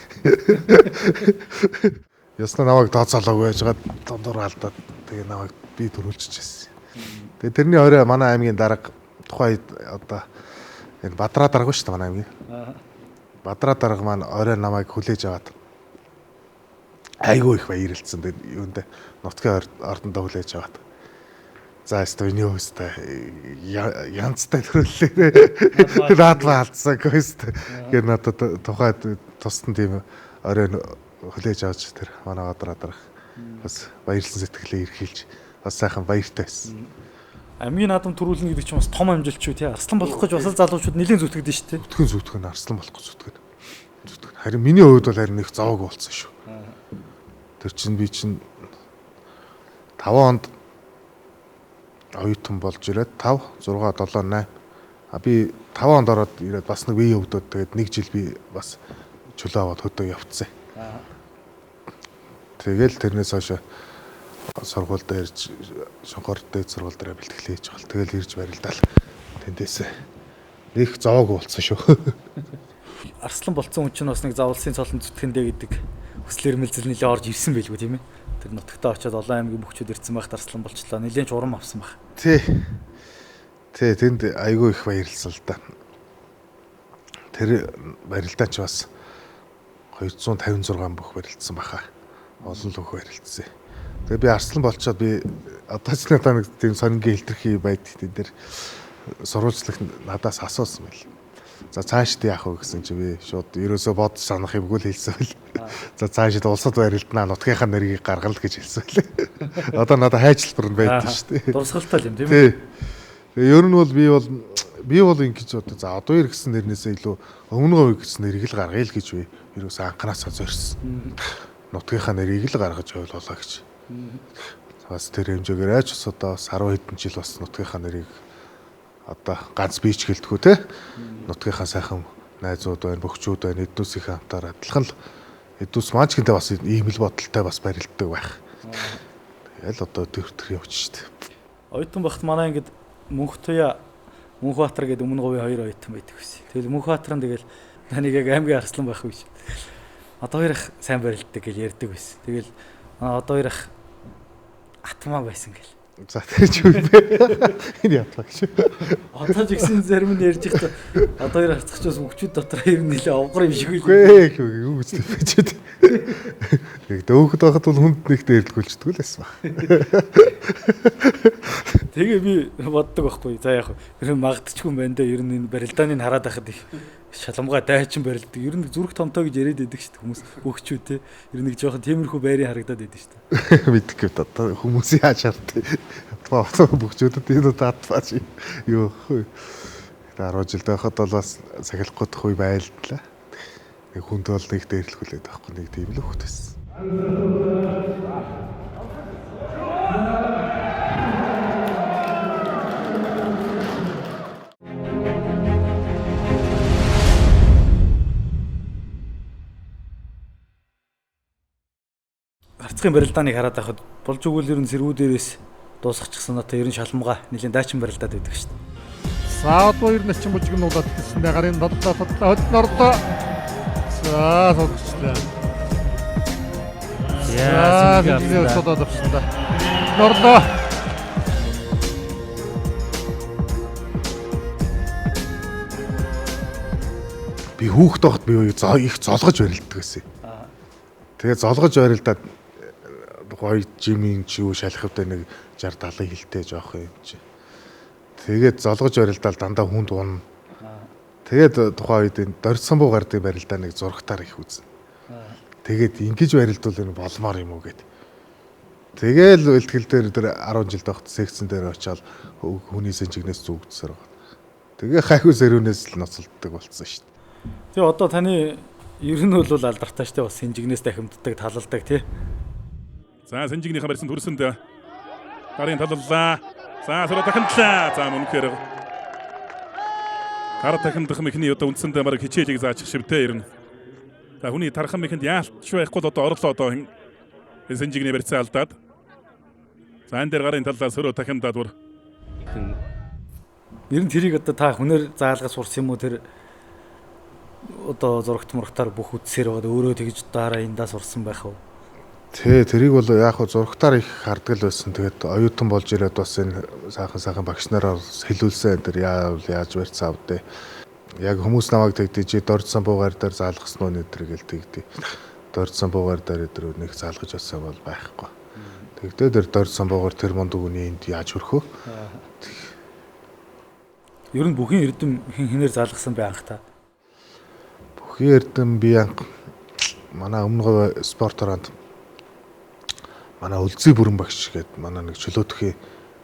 Яста намайг дооцоолоогүй байж байгаа дондор алдаад тэгээ намайг би төрүүлчихсэн. Тэгээ тэрний орой манай аймгийн дарга тухайд одоо Энэ Бадраа дарга шүү дээ манай аймгийн. Аа. Бадраа дарга маань орой намайг хүлээж аваад айгүй их баярлцсан. Тэгээд юундэ нутгийн ордондоо хүлээж аваад. За өстой энэ өстой янзтай төрөллөө. Наадмаа алдсан гэвэстэй. Тэгээд надад тухайд тусдан тийм орой хүлээж авч тэр манай Бадраа дарга бас баярлсан сэтгэлээ эрхэлж бас сайхан баяртай байсан. Аймгийн наадам төрүүлнэ гэдэг чинь бас том амжилт шүү тий. Арслан болох гэж бас залуучууд нэлийн зүтгэдэж шүү тий. Зүтгэн арслан болох гэж зүтгэн. Харин миний хувьд бол харин их зовоог болсон шүү. Тэр чинь би чинь 5 онд оюутан болж ирээд 5 6 7 8 би 5 онд ороод ирээд бас нэг бие өвдөд тэгээд 1 жил би бас чөлөө аваад хөдөө явцсан. Тэгэл тэрнээс хойш сургууль дээр шонхор дээд сургууль дээр бэлтгэлээ хийж байгаа. Тэгэл ирж барилдаал. Тэндээс их зовоог болсон шүү. Арслан болцсон хүн чинь бас нэг завлсын цолон зүтгэндээ гэдэг хүслэр мэлзэл нэлээ орж ирсэн байлгүй тийм ээ. Тэр нутагтаа очиод олон аймгийн бүхчүүд ирсэн байхад арслан болчлаа. Нэлээд ч урам авсан баг. Тий. Тэнд айгүй их баярлсан л да. Тэр барилдаа ч бас 256 бүх барилдсан баха. Олон л бүх барилдсан. Тэгээ би арслан болчоод би одоо ч надад нэг тийм сонингийн хэлтэрхий байдгийн дээр сурвалжлагт надаас асуусан байл. За цаашд яах вэ гэсэн чи би шууд ерөөсөө бодож санах юмгүй л хэлсэн байл. За цаашд улсад барилднаа нутгийнхаа нэрийг гаргал гэж хэлсэн байл. Одоо надад хайчлбар нь байдаг шүү дээ. Дурсгалтай юм тийм ээ. Тэгээ ер нь бол би бол ингэж одоо за одоо ир гэсэн нэрнээсээ илүү өмнө говь гэсэн нэрийг л гаргая л гэж би ерөөсөө анханасаа зорьсон. Нутгийнхаа нэрийг л гаргаж явуулаа гэж. Бас тэр хэмжээгээр ач бас одоо 10 хэдэн жил бас нутгийнхаа нэрийг одоо ганц би ч гэлтгүү те. Нутгийнхаа сайхан найзууд байна, бөхчүүд байна, эднүсийнхээ хамтаар адилхан л эднүс маань ч гэдэг бас ийм л бодолтой бас барилддаг байх. Тэгэл одоо тэр явж штт. Оюутан багт манай ингэдэг Мөнхтуя Мөнхбаатар гэдэг өмнө говийн 2 оюутан байдаг гэсэн. Тэгэл Мөнхбаатар нь тэгэл таныг яг аймгийн арслан байх биш. Одоо хоёр ах сайн барилддаг гэж ярьдаг байсан. Тэгэл одоо хоёр ах атмаа байсан гэл. За тэр ч үгүй бэ. Энэ ятмаа гэж. Одоо ч ихсэн зарим нь ярьж ихтэй одоо хоёр харцагчаас мөвчүүд дотор ер нь нэлээ овгор юм шиг л. Үгүй юу гэж бичээд. Яг дөөхөд байхад бол хүнд нэг дээрлгүүлждэг л байсан баг. Тэгээ би боддог байхгүй. За яг ер нь магадчгүй юм байна да. Ер нь энэ барилдааныг хараад байхад их шаламгай дайчин барилдаг. Ер нь зүрх томтоо гэж яриад байдаг шүү дээ хүмүүс. Өгчүүд те. Ер нь жоохон тиймэрхүү байрын харагдаад байдаг шүү дээ. Мэддэг гэдэг одоо хүмүүсийн хааж хардтай. Одоо бөхчүүдэд энэ татваач юу хөө. 10 жил байхад бол бас сахилахгүй дах үе байлдлаа. Нэг хүнд бол нэг дээрлэхүүлээд байхгүй нэг тийм л хөхт байсан. Харцгийн барилдааныг хараад байхад болж өгвөл ер нь сэргүүдээрээс дуусгачихсан одоо ер нь шалмгаа нэлийн дайчин барилдаад байдаг шүү дээ. Саадгүй ер нь чин бүжигнуулаад гэсэндээ гарын додлоо хөднөрлөө. За содчлаа. Яа сэнгээ содод авсан да. Норлоо. Би хүүхэд байхад би их золгож барилддаг гэсэн. Тэгээ золгож барилдаад гоё жимийн ч юу шалхавтай нэг 60 70 хилтэй жоох юм чи. Тэгээд золгож барилдаал дандаа хүнд унна. Тэгээд тухайн үед энэ дорцсон буу гардыг барилдаа нэг зурагтаар их үзнэ. Тэгээд ингэж барилдвал энэ болмоор юм уу гэд. Тэгээл үлтгэл дээр 10 жил байхад секцэн дээр очиад хүний сэнжигнээс зүгдсээр байгаа. Тэгээ хайхуу сэрүүнээс л ноцолддог болсон шүү дээ. Тэгээ одоо таны ер нь бол алдартай штэ бас сэнжигнээс дахимддаг талалдаг тий. За сэнжигнийхаа барьсан төрсөнд гарын талаллаа. За сөрө дахимтлаа. За мөнхөр. Гар дахимдах мэхний одоо үндсэндээ марг хичээлийг заачих шивтэй ирнэ. За хүний тархан мэхэнд яалтч байхгүй одоо орлоо одоо сэнжигний барьцаа алдаад. За энэ дээр гарын талаа сөрө дахимдаад бүр. Ер нь тэрийг одоо та хүнээр заалгаж сурсан юм уу тэр одоо зурагт мурагтаар бүх үтсээр байгаа өөрөө тэгж дараа эндаа сурсан байх уу? Тэрийг бол яг хөө зурагтаар их хардгал байсан. Тэгээд оюутан болж ирээд бас энэ сайхан багш нараар хэлүүлсэн энэ яаж барьцаа авдээ. яг хүмүүс намайг тэгдэж дордсон буугаар дээр заалгасан уу нэтэр гэл тэгдэ. Дордсон буугаар дээр өдрөө нэг заалгаж авсан бол байхгүй. Тэгдээ дээр дордсон буугаар тэр мундаг үний энд яаж хөрхөө? Ер нь бүхэн эрдэм хинээр заалгасан бай анх та. Бүхэн эрдэм би анх манай өмнө говь спорт ороонд манай Үлзий бүрэн багш гээд манай нэг чөлөөтгий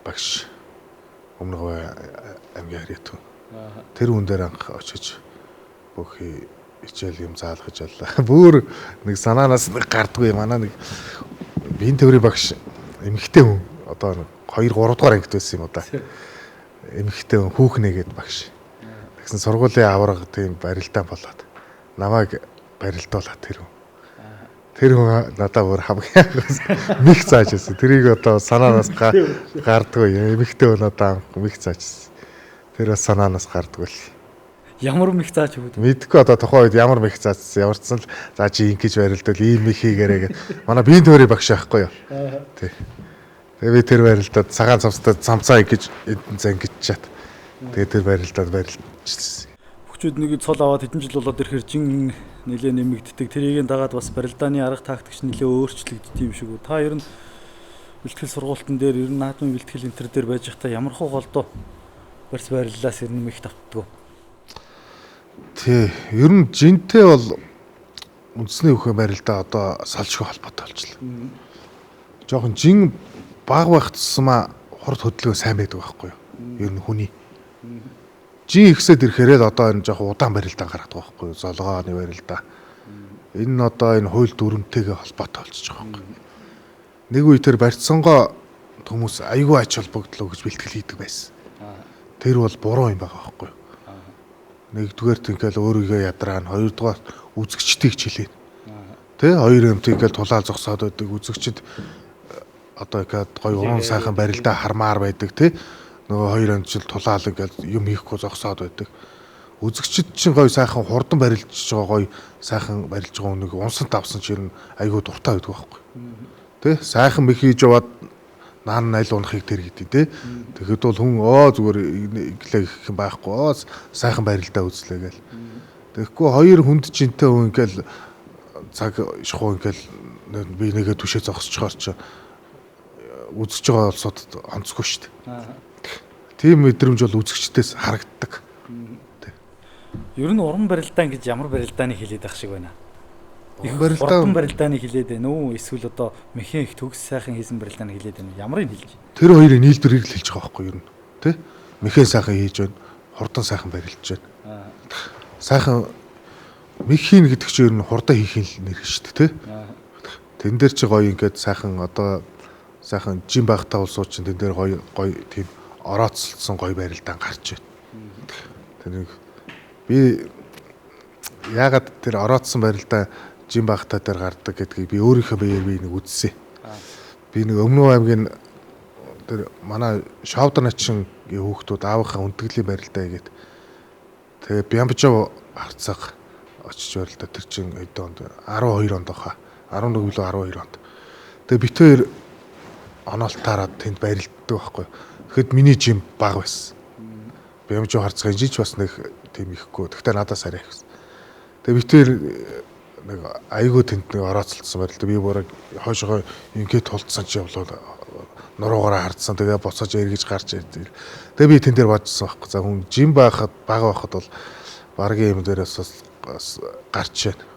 багш өмнө говь аймгийн харьяат. Тэр хүн дээр анх очиж бүхий хичээл юм заалгаж аллаа. Бүр нэг санаанаас нэг гардгүй манай нэг биеийн төврийн багш эмэгтэй хүн одоо 2 3 дугаар ангид байсан юм уу да. Эмэгтэй хүн хүүхнээ гээд багш. Тэгсэн сургуулийн авраг тийм барилдаан болоод намайг барилдуулаад тэр хүн. Тэр хүн надад бүр хамгийн мих зааж байсан. Тэрийг одоо санаанаас гардгүй эмэгтэй хүн одоо мих зааж байсан. Тэр бас санаанаас гардгүй л. Ямар мих зааж өгöd? Мэдгүй одоо тухайн үед ямар мих заажсан. Ямарчсан л за чи ингэж барилдвал ийм мих хийгээрэй гэд. Манай биеийн төврийн багш байхгүй юу? Тий. Тэгээ би тэр барилдаад цагаан цамцтай цамцаа ингэж зангиж чад. Тэгээ тэр барилдаад барилдчихсан. Хүчүүд нэг цол аваад хэдэн жил болоод ирэхээр жин нэлээ нэмэгддэг. Тэрийг дагаад бас барилдааны арга тактикч нэлээ өөрчлөгддөг юм шиг үү. Та ер нь бэлтгэл сургуультан дээр ер нь наадмын бэлтгэл энтер дээр байж байхдаа ямар хуу голдоо барьц бариллаас ер нь мэх тавтдаг. Тий, ер нь жинтэй бол үндэсний өхөө барилдаа одоо салшгүй холбоотой болчихлоо. Жохон жин баг байх тусмаа хурд хөдөлгөөн сайн байдаг байхгүй юу? Ер нь хүний. Жин ихсэд ирэхээр л одоо энэ жохон удаан барилдаан гаргадаг байхгүй юу? Золгооны барилдаа. Энэ нь одоо энэ хууль дүрмтэйгээ холбоотой болчихж байгаа байхгүй юу? Нэг үе тэр барьцсангоо хүмүүс айгүй ач холбогдлоо гэж бэлтгэл хийдэг байсан. Тэр бол буруу юм байгаа байхгүй юу? Нэгдүгээр тийгэл өөрийгөө ядраана, хоёрдугаар үзэгчдийг чилээ. Тэ хоёр юм тийгэл тулаал зогсоод байдаг үзэгчд одоо ингээд гоё уран сайхан барилдаа хармаар байдаг тий. Нөгөө хоёр амжил тулаал ингээд юм хийхгүй зогсоод байдаг. Үзэгчд чинь гоё сайхан хурдан барилдж байгаа гоё сайхан барилж байгаа нэг унсанд авсан чинь айгүй дуртай байдаг байхгүй. Тэ сайхан мэх хийж яваад наан айл унахыг тэр гэдэг тий. Тэгэхэд бол хүн зүгээр иглээ гэх юм байхгүй. Сайхан барилдаа үзлээ гээл. Тэгэхгүй хоёр хүнд жинтэй хүн ингээл цаг шахуу ингээл би нэгэ түшээ зогсчихоор чи үзэж байгаа улсууд онцгүй шүү дээ. Тийм мэдрэмж бол үзэгчдээс харагддаг. Ер нь уран барилдаан гэж ямар барилдааны хэлээд байх шиг байна. Уран барилдааны хэлээд байна уу? Эсвэл одоо мехийн их төгс сайхан хийсэн барилдааны хэлээд байна. Ямарыг хэлж? Тэр хоёрын нийлбэрийг л хэлж байгаа байхгүй юу? Тэ? Мехийн сайхан хийж байна. Хурдан сайхан барилдж байна. Сайхан мех хийн гэдэг чинь ер нь хурдан хийх нэр шүү дээ, тэ? Тэн дээр чи гоё ингээд сайхан одоо сайхан жим багтаа бол суучин тэн дээр гоё тийм орооцолсон гоё барилдаан гарч байна. Тэр би яагаад тэр орооцсон барилдаан жим багтаа дээр гардаг гэдгийг би өөрийнхөө биеэр би нэг үзсэн. Би нэг Өмнө аймгийн тэр манай шовдор начин хүүхдүүд аавынхаа үндэглэлийн барилдаа игээд тэгээ Бямбжав харцаг очиж барилдаа тэр чин өдөөнд 12 онд баха 11 билүү 12 онд. Тэгээ бит хоёр оноолтаараа тэнд барилддаг байхгүй. Тэгэхэд миний жим бага байсан. Бямбжав харцаг жиж бас нэг тийм ихгүй. Тэгтээ надаас арай их. Тэгээ бит хоёр нэг айгүй тэнд нэг орооцолцсон барилдаа. Би бүр хойшоо ингээд тулцсан чи болоод нуруугаараа хардсан. Тэгээ буцаж эргэж гарч ирдэг. Тэгээ би тэн дээр бодсон байхгүй. За хүн жим байхад бага байхад бол баргийн юм дээрээс бас гарч байна.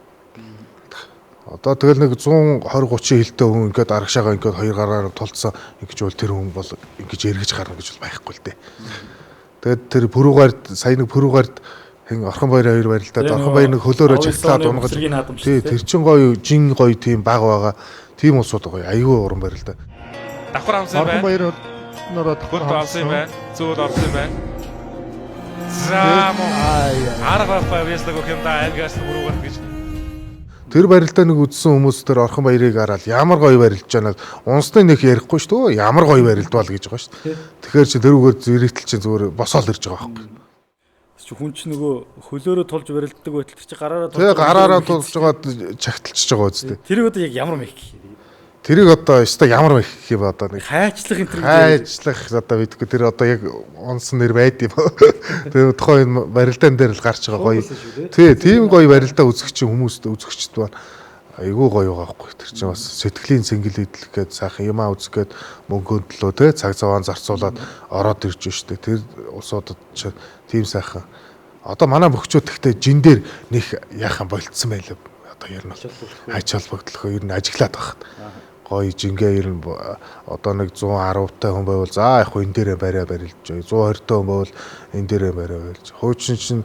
Одоо тэгэл нэг 120 30 хилтэй хүн ингээд арагшаага ингээд хоёр гараараа тулцсан ингэж бол тэр хүн бол ингэж эргэж гарна гэж бол байхгүй л дээ. Тэгээд тэр пүрүүгаард сая нэг пүрүүгаард хэн орхон баяр хоёр барилдаад орхон баяр нэг хөлөөрөө чагтлаад унгаж тий тэр чин гоё жин гоё тийм баг байгаа. Тийм улсууд гоё аюу уран барилдаа. Давхар амсан байна. Орхон баяр нөрөө Гүн авсан байна. Зүйл орсон байна. За мөн арга баярлалаа гэх юм да аймгаас бүрүүгээр гэж. Тэр барилдаа нэг үзсэн хүмүүс тэр орхон баярыг хараад ямар гоё барилж байгааг унсны нэг ярихгүй шүү дээ. Ямар гоё барилдвал гэж байгаа шүү дээ. Тэгэхээр чи тэрүүгээр зэрэгтэл чи зүгээр босоол ирж байгаа байхгүй. Чи хүн ч нөгөө хөлөөрөө тулж барилддаг байтал чи гараараа Тэгээ гараараа тулж байгаа чагталчж байгаа үстэй. Тэр одоо яг ямар мэх гэх юм. тэрийг одоо өстой ямар байх юм одоо нэг хайчлах энэ төр хайчлах одоо бидгүй тэр одоо яг онсон нэр байд юм. Тэр тухайн барилдаан дээр л гарч байгаа гоё. Тий, тийм гоё барилдаа үзэгч хүмүүст үзэгчд байна. Айгуу гоё байгаа байхгүй. Тэр чинь бас сэтгэлийн цэнгэл идэх гээд сайхан юмаа үзэх гээд мөнгөнд төлөө те цаг цаваан зарцуулаад ороод ирж штэ. Тэр улсуудад чинь тийм сайхан. Одоо манай бөхчүүд гэхдээ жин дээр нэг яхан болцсон байлаа. Одоо ер нь ач холбогдлохоо ер нь ажиглаад байгаа. Гоё жингээ ер нь одоо нэг 110 та хүн байвал за яг хөө энэ дээрээ барилж жоо. 120 та хүн байвал энэ дээрээ бариулж. Хуучин чинь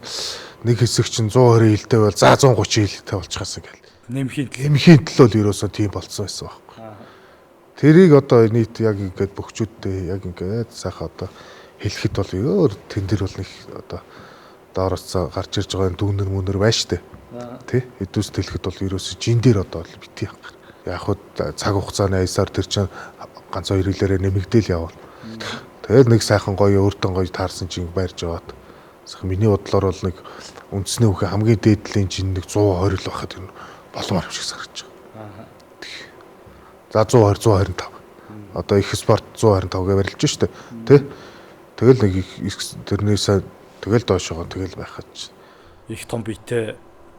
нэг хэсэг чинь 120 хилтэй байвал за 130 хилтэй болчихсон гэл. Нэмхийн төлөө л ерөөсөө тийм болцсон байсан байхгүй. Тэрийг одоо нийт яг ингээд бөхчүүдтэй яг ингээд сайхан одоо хэлэхэд бол өөр тэн дээр бол нэг одоо доороос гарч ирж байгаа дүүнэр мөнөр байна штэ. Тэ эдүүс тэлэхэд бол ерөөсөө жин дээр одоо битгий хангар. Яг хуу цаг хугацааны аясаар тэр чинь ганц хоёр хэлээрээ нэмэгдээл явна. Тэгээд нэг сайхан гоё өөртөө гоё таарсан жин байрж аваад. Миний бодлоор бол нэг үндэсний хүүхэн хамгийн дээдлийн жин нэг 120 л байхад юм болмоор шиг санагдаж байгаа. За 120 125. Одоо их спорт 125-гээ барилж штэ. Тэ? Тэгэл нэг тэрнээсээ тэгэл доошоо тэгэл байхад их том биетэй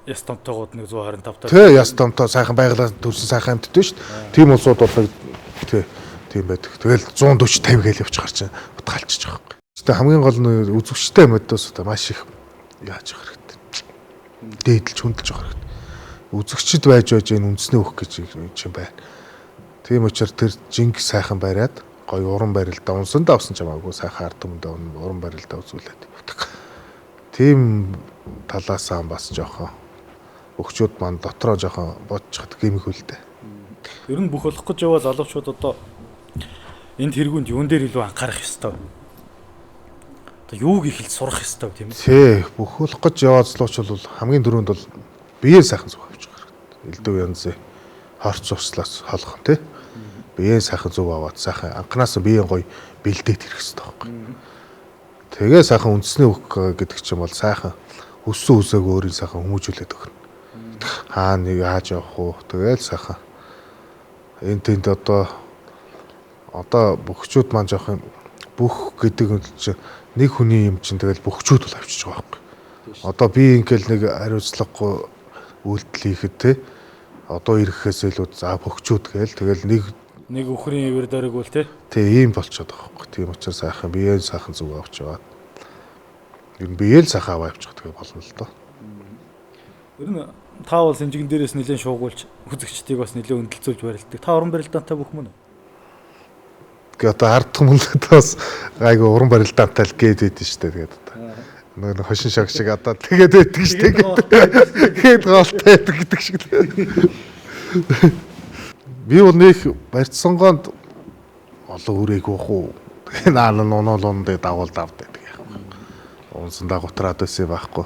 яс томтойгууд нэг 125 та. Тэ яс томтой сайхан байгалаа төрсэн сайхан амьтдээ штэ. Тийм улсууд бол нэг тийм байдаг. Тэгэл 140 50 гээл явж гарч утгаалчиж байгаа юм. Гэтэ хамгийн гол нь үзэгчтэй модоос одоо маш их яаж явах хэрэгтэй. Дээдэлж хөндлөж явах хэрэгтэй. Үзэгчд байж энэ үндэсний хөх гэж юм байна. Тийм учраас тэр жинг сайхан бариад гоё уран барилдаа унсандаа авсан ч хамаагүй сайхан ард түмэндээ уран барилдаа үзүүлээд явдаг. Тийм талаас нь бас жоохон өгчүүд маань дотроо жоохон бодчиход гэмэх үлдээ. Ер нь бүх болох гэж яваа залуучууд одоо энд тэргүүнд юун дээр илүү анхаарах ёстой. Одоо юуг их хэл сурах ёстой тийм үү? Тий, бүх болох гэж яваа залууч бол хамгийн дөрөнд бол биеэ сайхан зүг авчих хэрэгтэй. Элдв янзын хорц цуслаас холгох тий. Биеэ сайхан зүг аваад сайхан анханаас биеэ гоё бэлдээд ирэх хэрэгтэй байхгүй. Тэгээ сайхан үндэсний үг гэдэг чинь бол сайхан өссөн үсээг өөрийн сайхан хүмүүжүүлээд өгнө. Хаа нэг яаж явах уу? Тэгээл сайхан энэ тэнд одоо бөхчүүд маань жоох бүх гэдэг нь чинь нэг хүний юм чинь тэгэл бөхчүүд бол авчиж байгаа байхгүй. Одоо би ингээл нэг хариуцлагагүй үйлдэл хийхэд те одоо ирэхээс илүү за бөхчүүд гээл тэгэл нэг өхрийн ивэр дөрөгвөл те. Тий ийм болчиход байгаа байхгүй. Тийм учраас сайхан биеэ сайхан зүг авч яваад ер нь биеэл сайхан аваа явчих тэгээ болно л доо. Ер нь та бол сэмжигэн дээрээс нэлээд шуугуулж үзэгчдийг бас нэлээд өндлцүүлж барилдаг. Та уран барилдаантай бүх мөн үү? Гэ одоо ард түмэлдээ бас гайгүй уран барилдаантай л гээд байдэн штэ тэгээд нэг хошин шаг шиг одоо тэгээд байдаг штэ гээд гоолтай байдаг гэдэг шиг л. Би бол нэг барьцсангонд олон үрэг уух уу. Тэгээ наан нунулундыг дагуул давд байдаг яах вэ? Унсандаа гутраад байсан байхгүй.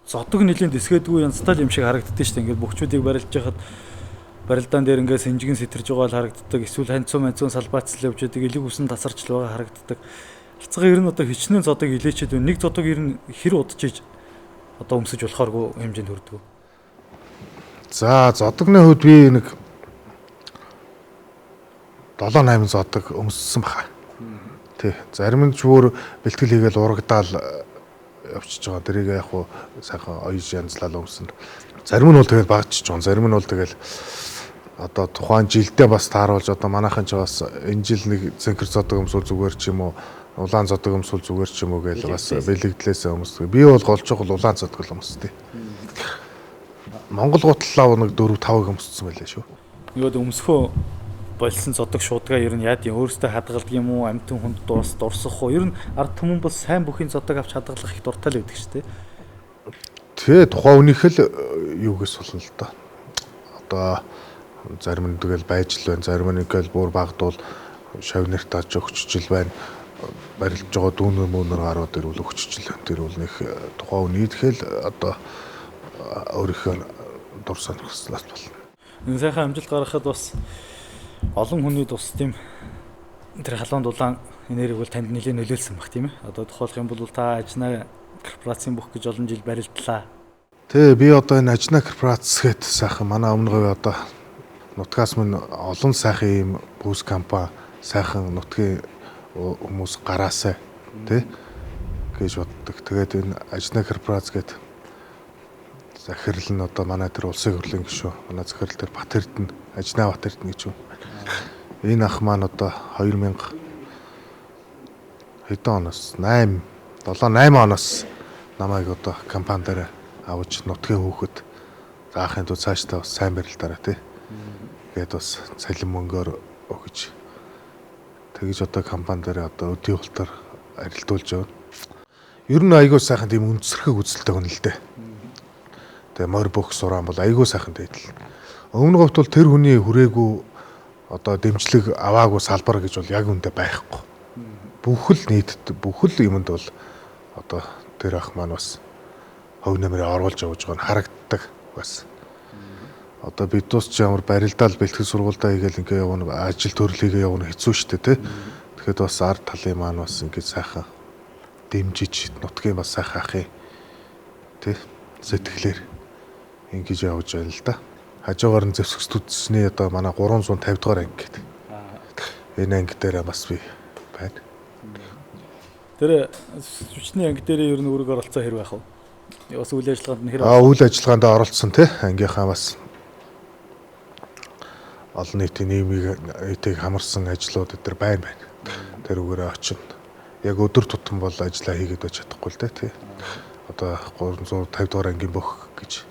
Зодог нэлийн дэсгээдгүй янзтай юм шиг харагддаг шүү дээ. Ингээд бөхчүүдийг барилж яхад барилдаан дээр ингээд сэнжигэн сэтэрж байгаа л харагддаг. Эсвэл ханцуу салбаацл явж байдаг. Элэг үсэн тасарч л байгаа харагддаг. Харцгаа ер нь одоо хичнээн зодог илээчээд байна. Нэг зодог ер нь хэр удажиж одоо өмсөж болохооргүй хэмжээнд хүрдэг. За зодогны хувьд би нэг 7-8 зодог өмссөн баха. Тий. Зарим нь ч бүр бэлтгэл хийгээл урагдаал явчихж байгаа. Тэрийг яг хуу сайхан оёж янзлал өмсөн. Зарим нь бол тэгэл багчж байгаа. Зарим нь бол тэгэл одоо тухайн жилдээ бас тааруулж одоо манайхан ч бас энэ жил нэг цэнхэр зодог өмсөл зүгээр ч юм уу, улаан зодог өмсөл зүгээр ч юм уу гэж бас бэлэгдлээсээ өмсдөг. Би бол голж байгаа улаан зодог л өмсдөг. Монгол гутлаа нэг 4-5 өмссөн байлаа шүү. Нөгөө өмсөхөө болсон зодог шуудгаа ер нь яад юм өөрөөсөө хадгалдаг юм уу амтэн хүнд дурсах уу ер нь ард түмэн бол сайн бүхийн зодог авч хадгалах их дуртай л байдаг шүү дээ. Тэгээ тухайн үнийх л юугээс болно л доо. Одоо зарим нь тэгэл байж л байна, зарим нь ингээл бүр багдвал шавнарт тааж өгчжил байна. Барилж байгаа дүүнэр мөнөр гарууд ирүүл өгчжил байна. Тэр бол нэг тухайн үний идэхэл одоо өөрийнхөө дурсах хүслээс болно. Энэ сайхан амжилт гаргахад бас олон хүний тус тийм тэр халуун дулаан энергийг бол танд нэлээд нөлөөлсөн баг тийм ээ. Одоо тохиолох юм бол та ажнаа корпорацийн бүх гэж олон жил барилдлаа. Тэ би одоо энэ ажнаа корпорац гэдэг сайхан манай өмнө говь одоо нутгаас мань олон сайхан ийм бүс компани сайхан нутгийн хүмүүс гараасаа тий гэж боддог. Тэгээд энэ ажны корпорац гэдэг захирал нь одоо манай тэр улсын хурлын гишүүн манай захирал тэр Бат Эрдэнэ ажны Бат Эрдэнэ гэж юм. Энэ ах маань одоо 2000 хэдэн оноос 7 8 оноос намайг одоо компани дээр авч нутгийн хүүхэд заахын тулд цаашдаа бас сайн барилдаараа тий. Тэгээд бас цалин мөнгөөр өгч тэгж одоо компани дээр одоо өдний хултаар арилдуулж явна. Ер нь айгүй сайхан тийм өнцөрхөг үзэлтэй хүн л дээ. Тэгээ морь бүх сураан бол айгүй сайхан дээдл. Өмнө говьт бол тэр хүний хүрээгүй одоо дэмжлэг аваагүй салбар гэж бол яг үндэ байхгүй. Бүхэл нийтэд бүхэл юмд бол одоо тэр ах маань бас хөв нэмрээ оруулж явж байгаа нь харагддаг бас. Одоо бид тус ч ямар барилдаал бэлтгэл сургуультай хийгээл ингээ явна ажил төрлийгээ явна хэцүү шттэ тий. Тэгэхэд бас ард талын маань бас ингээ сайхан дэмжиж нутгийн бас сайхан ахыг тий сэтгэлээр ингэж явж байна л да. Хажуугаар нь зэвсэгт үзсний одоо манай 350 дугаар анги гэдэг. Энэ анги дээр бас би байна. Тэр хүчний анги дээр ер нь үүрэг оролцоо хэрэг байх вэ? Бас үйл ажиллагаанд нь хэрэг. Үйл ажиллагаанд оролцсон тий. Ангийнхаа бас олон нийтийн нийгмийг хамарсан ажлууд дээр байна. Тэр үгээрээ очино. Яг өдөр тутам бол ажиллаа хийгээд байж чадахгүй л дээ тий. Одоо 350 дугаар ангийн бөх гэж.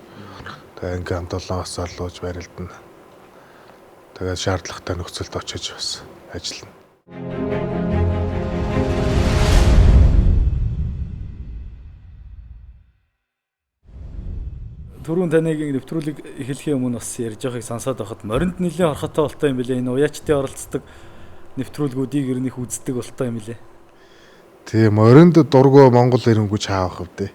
Тэгээ анги хамтолоос орлуулж барилдана. Тэгээд шаардлагатай нөхцөлд очиж бас ажиллана. Түрүүн таныг нэвтрүүлэг эхлэхийн өмнө бас ярьж байгааг сонсоод байхад моринд нэлээд орхотой болтой юм билээ. Энэ уяачтын оролцдог нэвтрүүлгүүдийг ер нь их үздэг болтой юм билээ. Тийм моринд дургу Монгол ирэнгүү чаавах хэвдээ.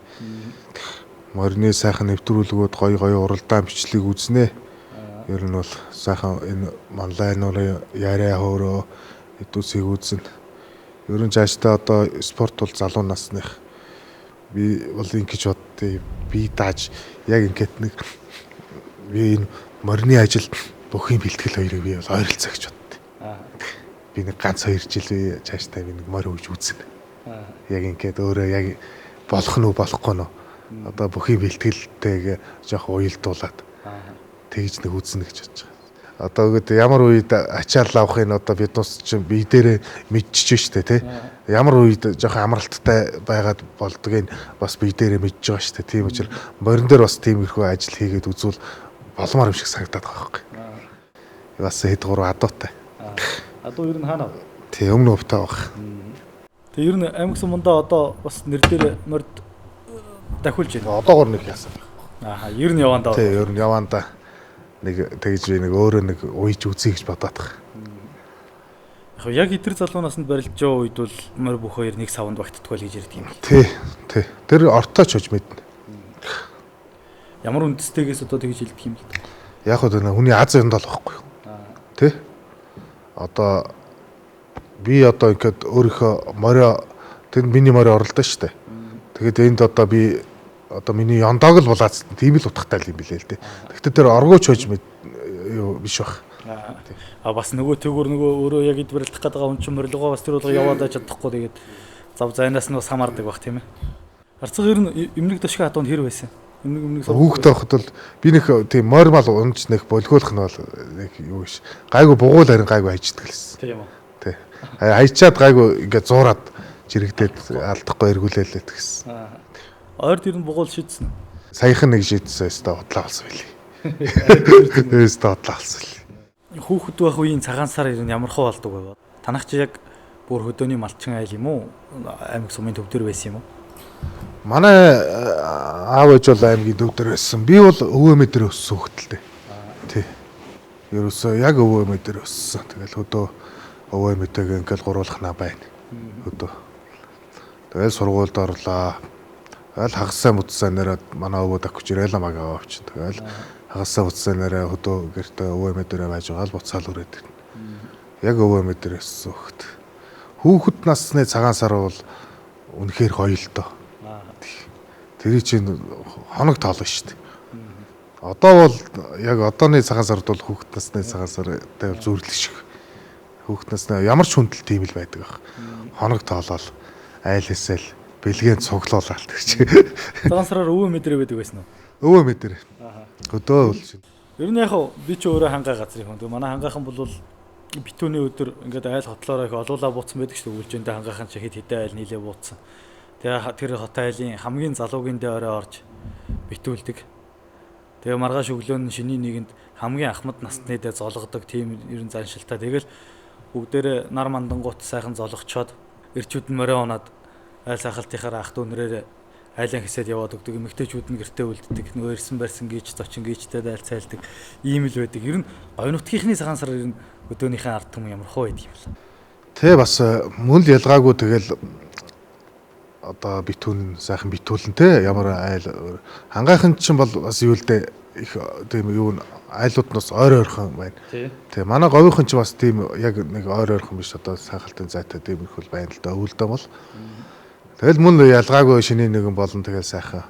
Морины сайхан нэвтрүүлгүүд гоё уралдаан бичлэг үзнэ. Ер нь бол сайхан энэ манлайнууд яриа хөөрөө хэдүүсийг үзнэ. Ер нь цаашдаа одоо спорт бол залуу насных би бол ингэж боддیں۔ Би дааж яг ингээд нэг би энэ морины ажил бүхий бэлтгэл хоёрыг би бол ойролцоо гэж боддیں۔ Би нэг ганц 2 жил би цаашдаа би нэг морь өгж үзнэ. Яг ингээд өөрөө яг болох нь болохгүй нь одоо бүхий бэлтгэлтэйг жоох уйлдуулаад тэгж нэг үзнэ гэж бодож байгаа. Одоо үгээд ямар үед ачаал авахын одоо бид нус чинь бие дээрээ мэдчихэж штэ тий. Ямар үед жоох амралттай байгаад болдгийг бас бие дээрээ мэдж байгаа штэ. Тийм учраас морин дээр бас тиймэрхүү ажил хийгээд үзвэл боломоор юм шиг санагдаад байгаа байхгүй. Бас хэд гурав адуутай. Адуу ер нь хаана вэ? Тий өмнө өвтэй баг. Тэг ер нь аймаг сумандаа одоо бас нэр дээр морд дахиулж байна. Одоогор нэг яасан байх. Ер нь явандаа. Тий ер нь явандаа нэг тэгж би нэг өөрөө нэг уйж үзье гэж бодоод байгаа. Яг итэр залуунаас нь барилж байгаа үед бол морь бүх хоёр нэг савнд багтдаггүй л гэж ярьдаг юм. Тий. Тэр ортоо ч хож мэднэ. Ямар үндэстэйгээс одоо тэгж хэлдэг юм бэ? Яг хөө хүний аз юунд л байхгүй юу? Тий. Одоо би одоо ингээд өөрийнхөө морио тэр миний морио оролдоо штэ. Тэгээд энд одоо би одоо миний ёндоог л булаац тийм л утгатай юм билээ л дээ. Гэхдээ тэр оргооч хож юу биш бах. Бас нөгөө өөрөө яг эд барилдах гэдэг хүн чинь морилгоо бас тэр болго яваад чадахгүй тэгээд зав зайнаас нь бас хамаардаг бах тийм ээ. Арцаг ер нь эмнэг төшгөө хатуунд хэр байсан? Эмнэг хүүхдээ байхад бол би нэг тийм морь мал унж нэг болгоолох нь бол нэг юу биш. Гайгүй бугуул харин гайгүй хайчдаг лсэн. Тийм үү. Тий. Хайчаад гайгүй ингээд зуураад жирэгдээд алдахгүй эргүүлээлээ гэсэн. Ойр тэр нь бугуул шийдсэн үү? Саяхан нэг шийдсэн өстө бодлоо болсон байлээ. Өстө бодлоо болсон л. Хүүхэд байх үеийн цагаан сар ер нь ямар хөө болдог вэ? Танах чи яг бүр хөдөөний малчин айл юм уу? Аймаг сумын төв дээр байсан юм уу? Манай аав ээж бол аймгийн төв дээр байсан. Би бол өвөө мэдэр өссөн хөлтэй. Тий. Ерөөсөө яг өвөө мэдэр өссөн. Тэгэл хөдөө өвөө мэдээг ингээл гуруулахнаа байна. Хөдөө. Тэгэл сургуульд орлоо. Тэгэл хагасаа мудсаа нэрээд манай өвөө дагч ирээл намайг аваач. Тэгэл хагасаа мудсаа нэрээ хөдөө гэртээ өвөө мэдэрээ байж байгаа л буцаал үрээд. Яг өвөө мэдэр өссөн хөлт. Хүүхэд насны цагаан сар бол үнэхээр гоё л доо. Тэр чинь хоног тоолно шүү дээ. Одоо бол яг одооны цагаан сард бол хүүхэд насны цагаан сартай зүйрлэх шиг. Хүүхэд насны ямар ч хүндэл тийм л байдаг ах. Хоног тоолол айл хэсэл бэлгээн цуглуулаад гэж. Цагаан сараар өвөө мэдрээ байдаг байсан уу? Өвөө мэдэр. Өдөө бол шиг. Ер нь яг би ч өөрөө хангаа газрын хүн. Манай хангаахан бол битүүний өдөр ингээд айл хотлоороо их олуулаа бууцсан байдаг шүү дээ. Үлжэндээ хангаахан ч хэд хэдэн айл нийлээ бууцсан. Тэгээ тэр хот айлын хамгийн залуугийн дээр орж битүүлдэг. Тэгээ маргааш өглөө нь шиний нэгэнд хамгийн ахмад насны дээр зологдог тийм ерэн заншилтаа. Тэгэл бүгдээрээ нар мандангууд сайхан зологчоод эрчүүд нь морой унаад айл сайхалтынхаар ах дүүнрээр айлын хэсэд яваад өгдөг. Эмэгтэйчүүд нь гэртээ үлддэг. Нөгөө ирсэн барьсан гीच зочин гीчтэй айл цайлдаг. Ийм л байдаг. Ер нь оюунутгийнхны цагаан сар ер нь өдөөнийхөө ард түмэн ямар хөө байд юм бэ? Тэ бас мөн л ялгаагүй тэгэл одоо битүүн сайхан битүүлэн те ямар айл хангайхан чинь бол бас юу л дээ их тийм юу айлууд нь бас ойр ойрхон байна. Тэгээ манай говийнхан ч бас тийм яг нэг ойр ойрхон биш одоо сайхалтын зайтай тийм их бол байна л да өвөлдөө бол. Тэгэл мөн ялгаагүй шиний нэгэн болон тэгэл сайхан.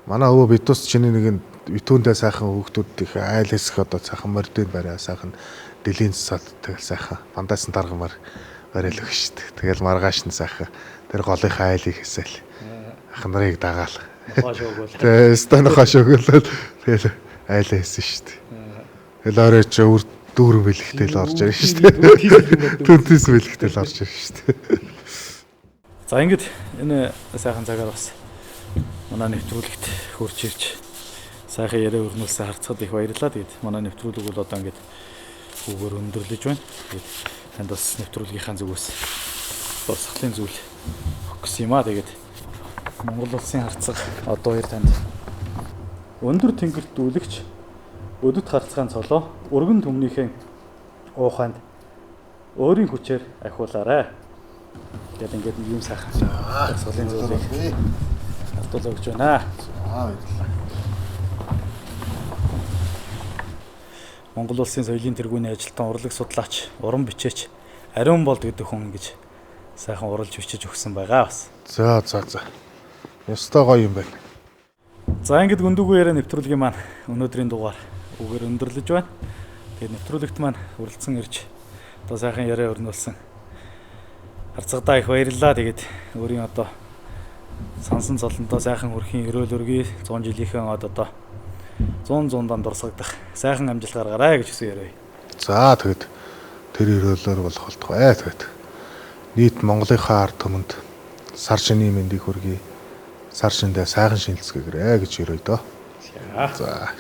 Манай өвөө битүүс шиний нэгэн битүүндээ сайхан хүүхдүүд их айл хэсэх одоо сайхан мордын барай сайхан дэлийн цад тэгэл сайхан бандаас нь даргамаар барайл өгч шүү дээ. Тэгэл маргааш нь сайхан тэр голынхаа айлыг хэсэл ах нарыг дагаал. Тэгээ станахаш өгөөл тэгэл айлаа хийсэн шүү дээ. Тэгэл оройч өөр дүүрэн бэлэгтэл орж ирж шүү дээ. Түнтэс бэлэгтэл орж ирж шүү дээ. За ингэж энэ сайхан цагаар бас манай нэвтрүүлэгт хурж ирж сайхан яриа өрнүүлсэн харцад их баярлалаа. Тэгээд манай нэвтрүүлэг бол одоо ингэж хүүгээр өндөрлөж байна. Тэгээд танд бас нэвтрүүлгийнхаа зүгээс дурсгалын зүйл өгсөн юм аа. Тэгээд Монгол улсын харцаг одоо хоёр танд өндөр тэнгэрт дүүлэгч өдөд харцгаан цолоо өргөн төмнийхэн ууханд өөрийн хүчээр ахиулаарай. Тэгээд ингээд юм сайхан дурсгалын зүйлийг хатуулаа өгч байна. Монгол улсын соёлын тэргүүний ажилтан урлаг судлаач, уран бичээч Ариун болд гэдэг хүн ингэж сайхан уралж бичиж өгсөн байгаа бас. За. Ястай гоё юм байна. За ингэж гүндүүгүй яриа нэвтрүүлгийн маань өнөөдрийн дугаар үгээр өндөрлөж байна. Тэгээд нэвтрүүлэгт маань хүрэлцэн ирж одоо сайхан яриа өрнүүлсэн. Харцагдаа их баярлалаа. Тэгээд өөрийн одоо сансан цолонтой сайхан хөрхийн өрөөл өргөе 100 жилийнхэн одоо 100 дурсагдах сайхан амжилт гаргаарай гэж хүсэн ярив. За тэгэд тэр өрөөлөөр болох болтугай. Тэгэд нийт Монголынхаа ард түмэнд сар шинийн мэндийг хүргэе. Сар шиндээ сайхан шинэлцгээгээрэй гэж ярив доо. За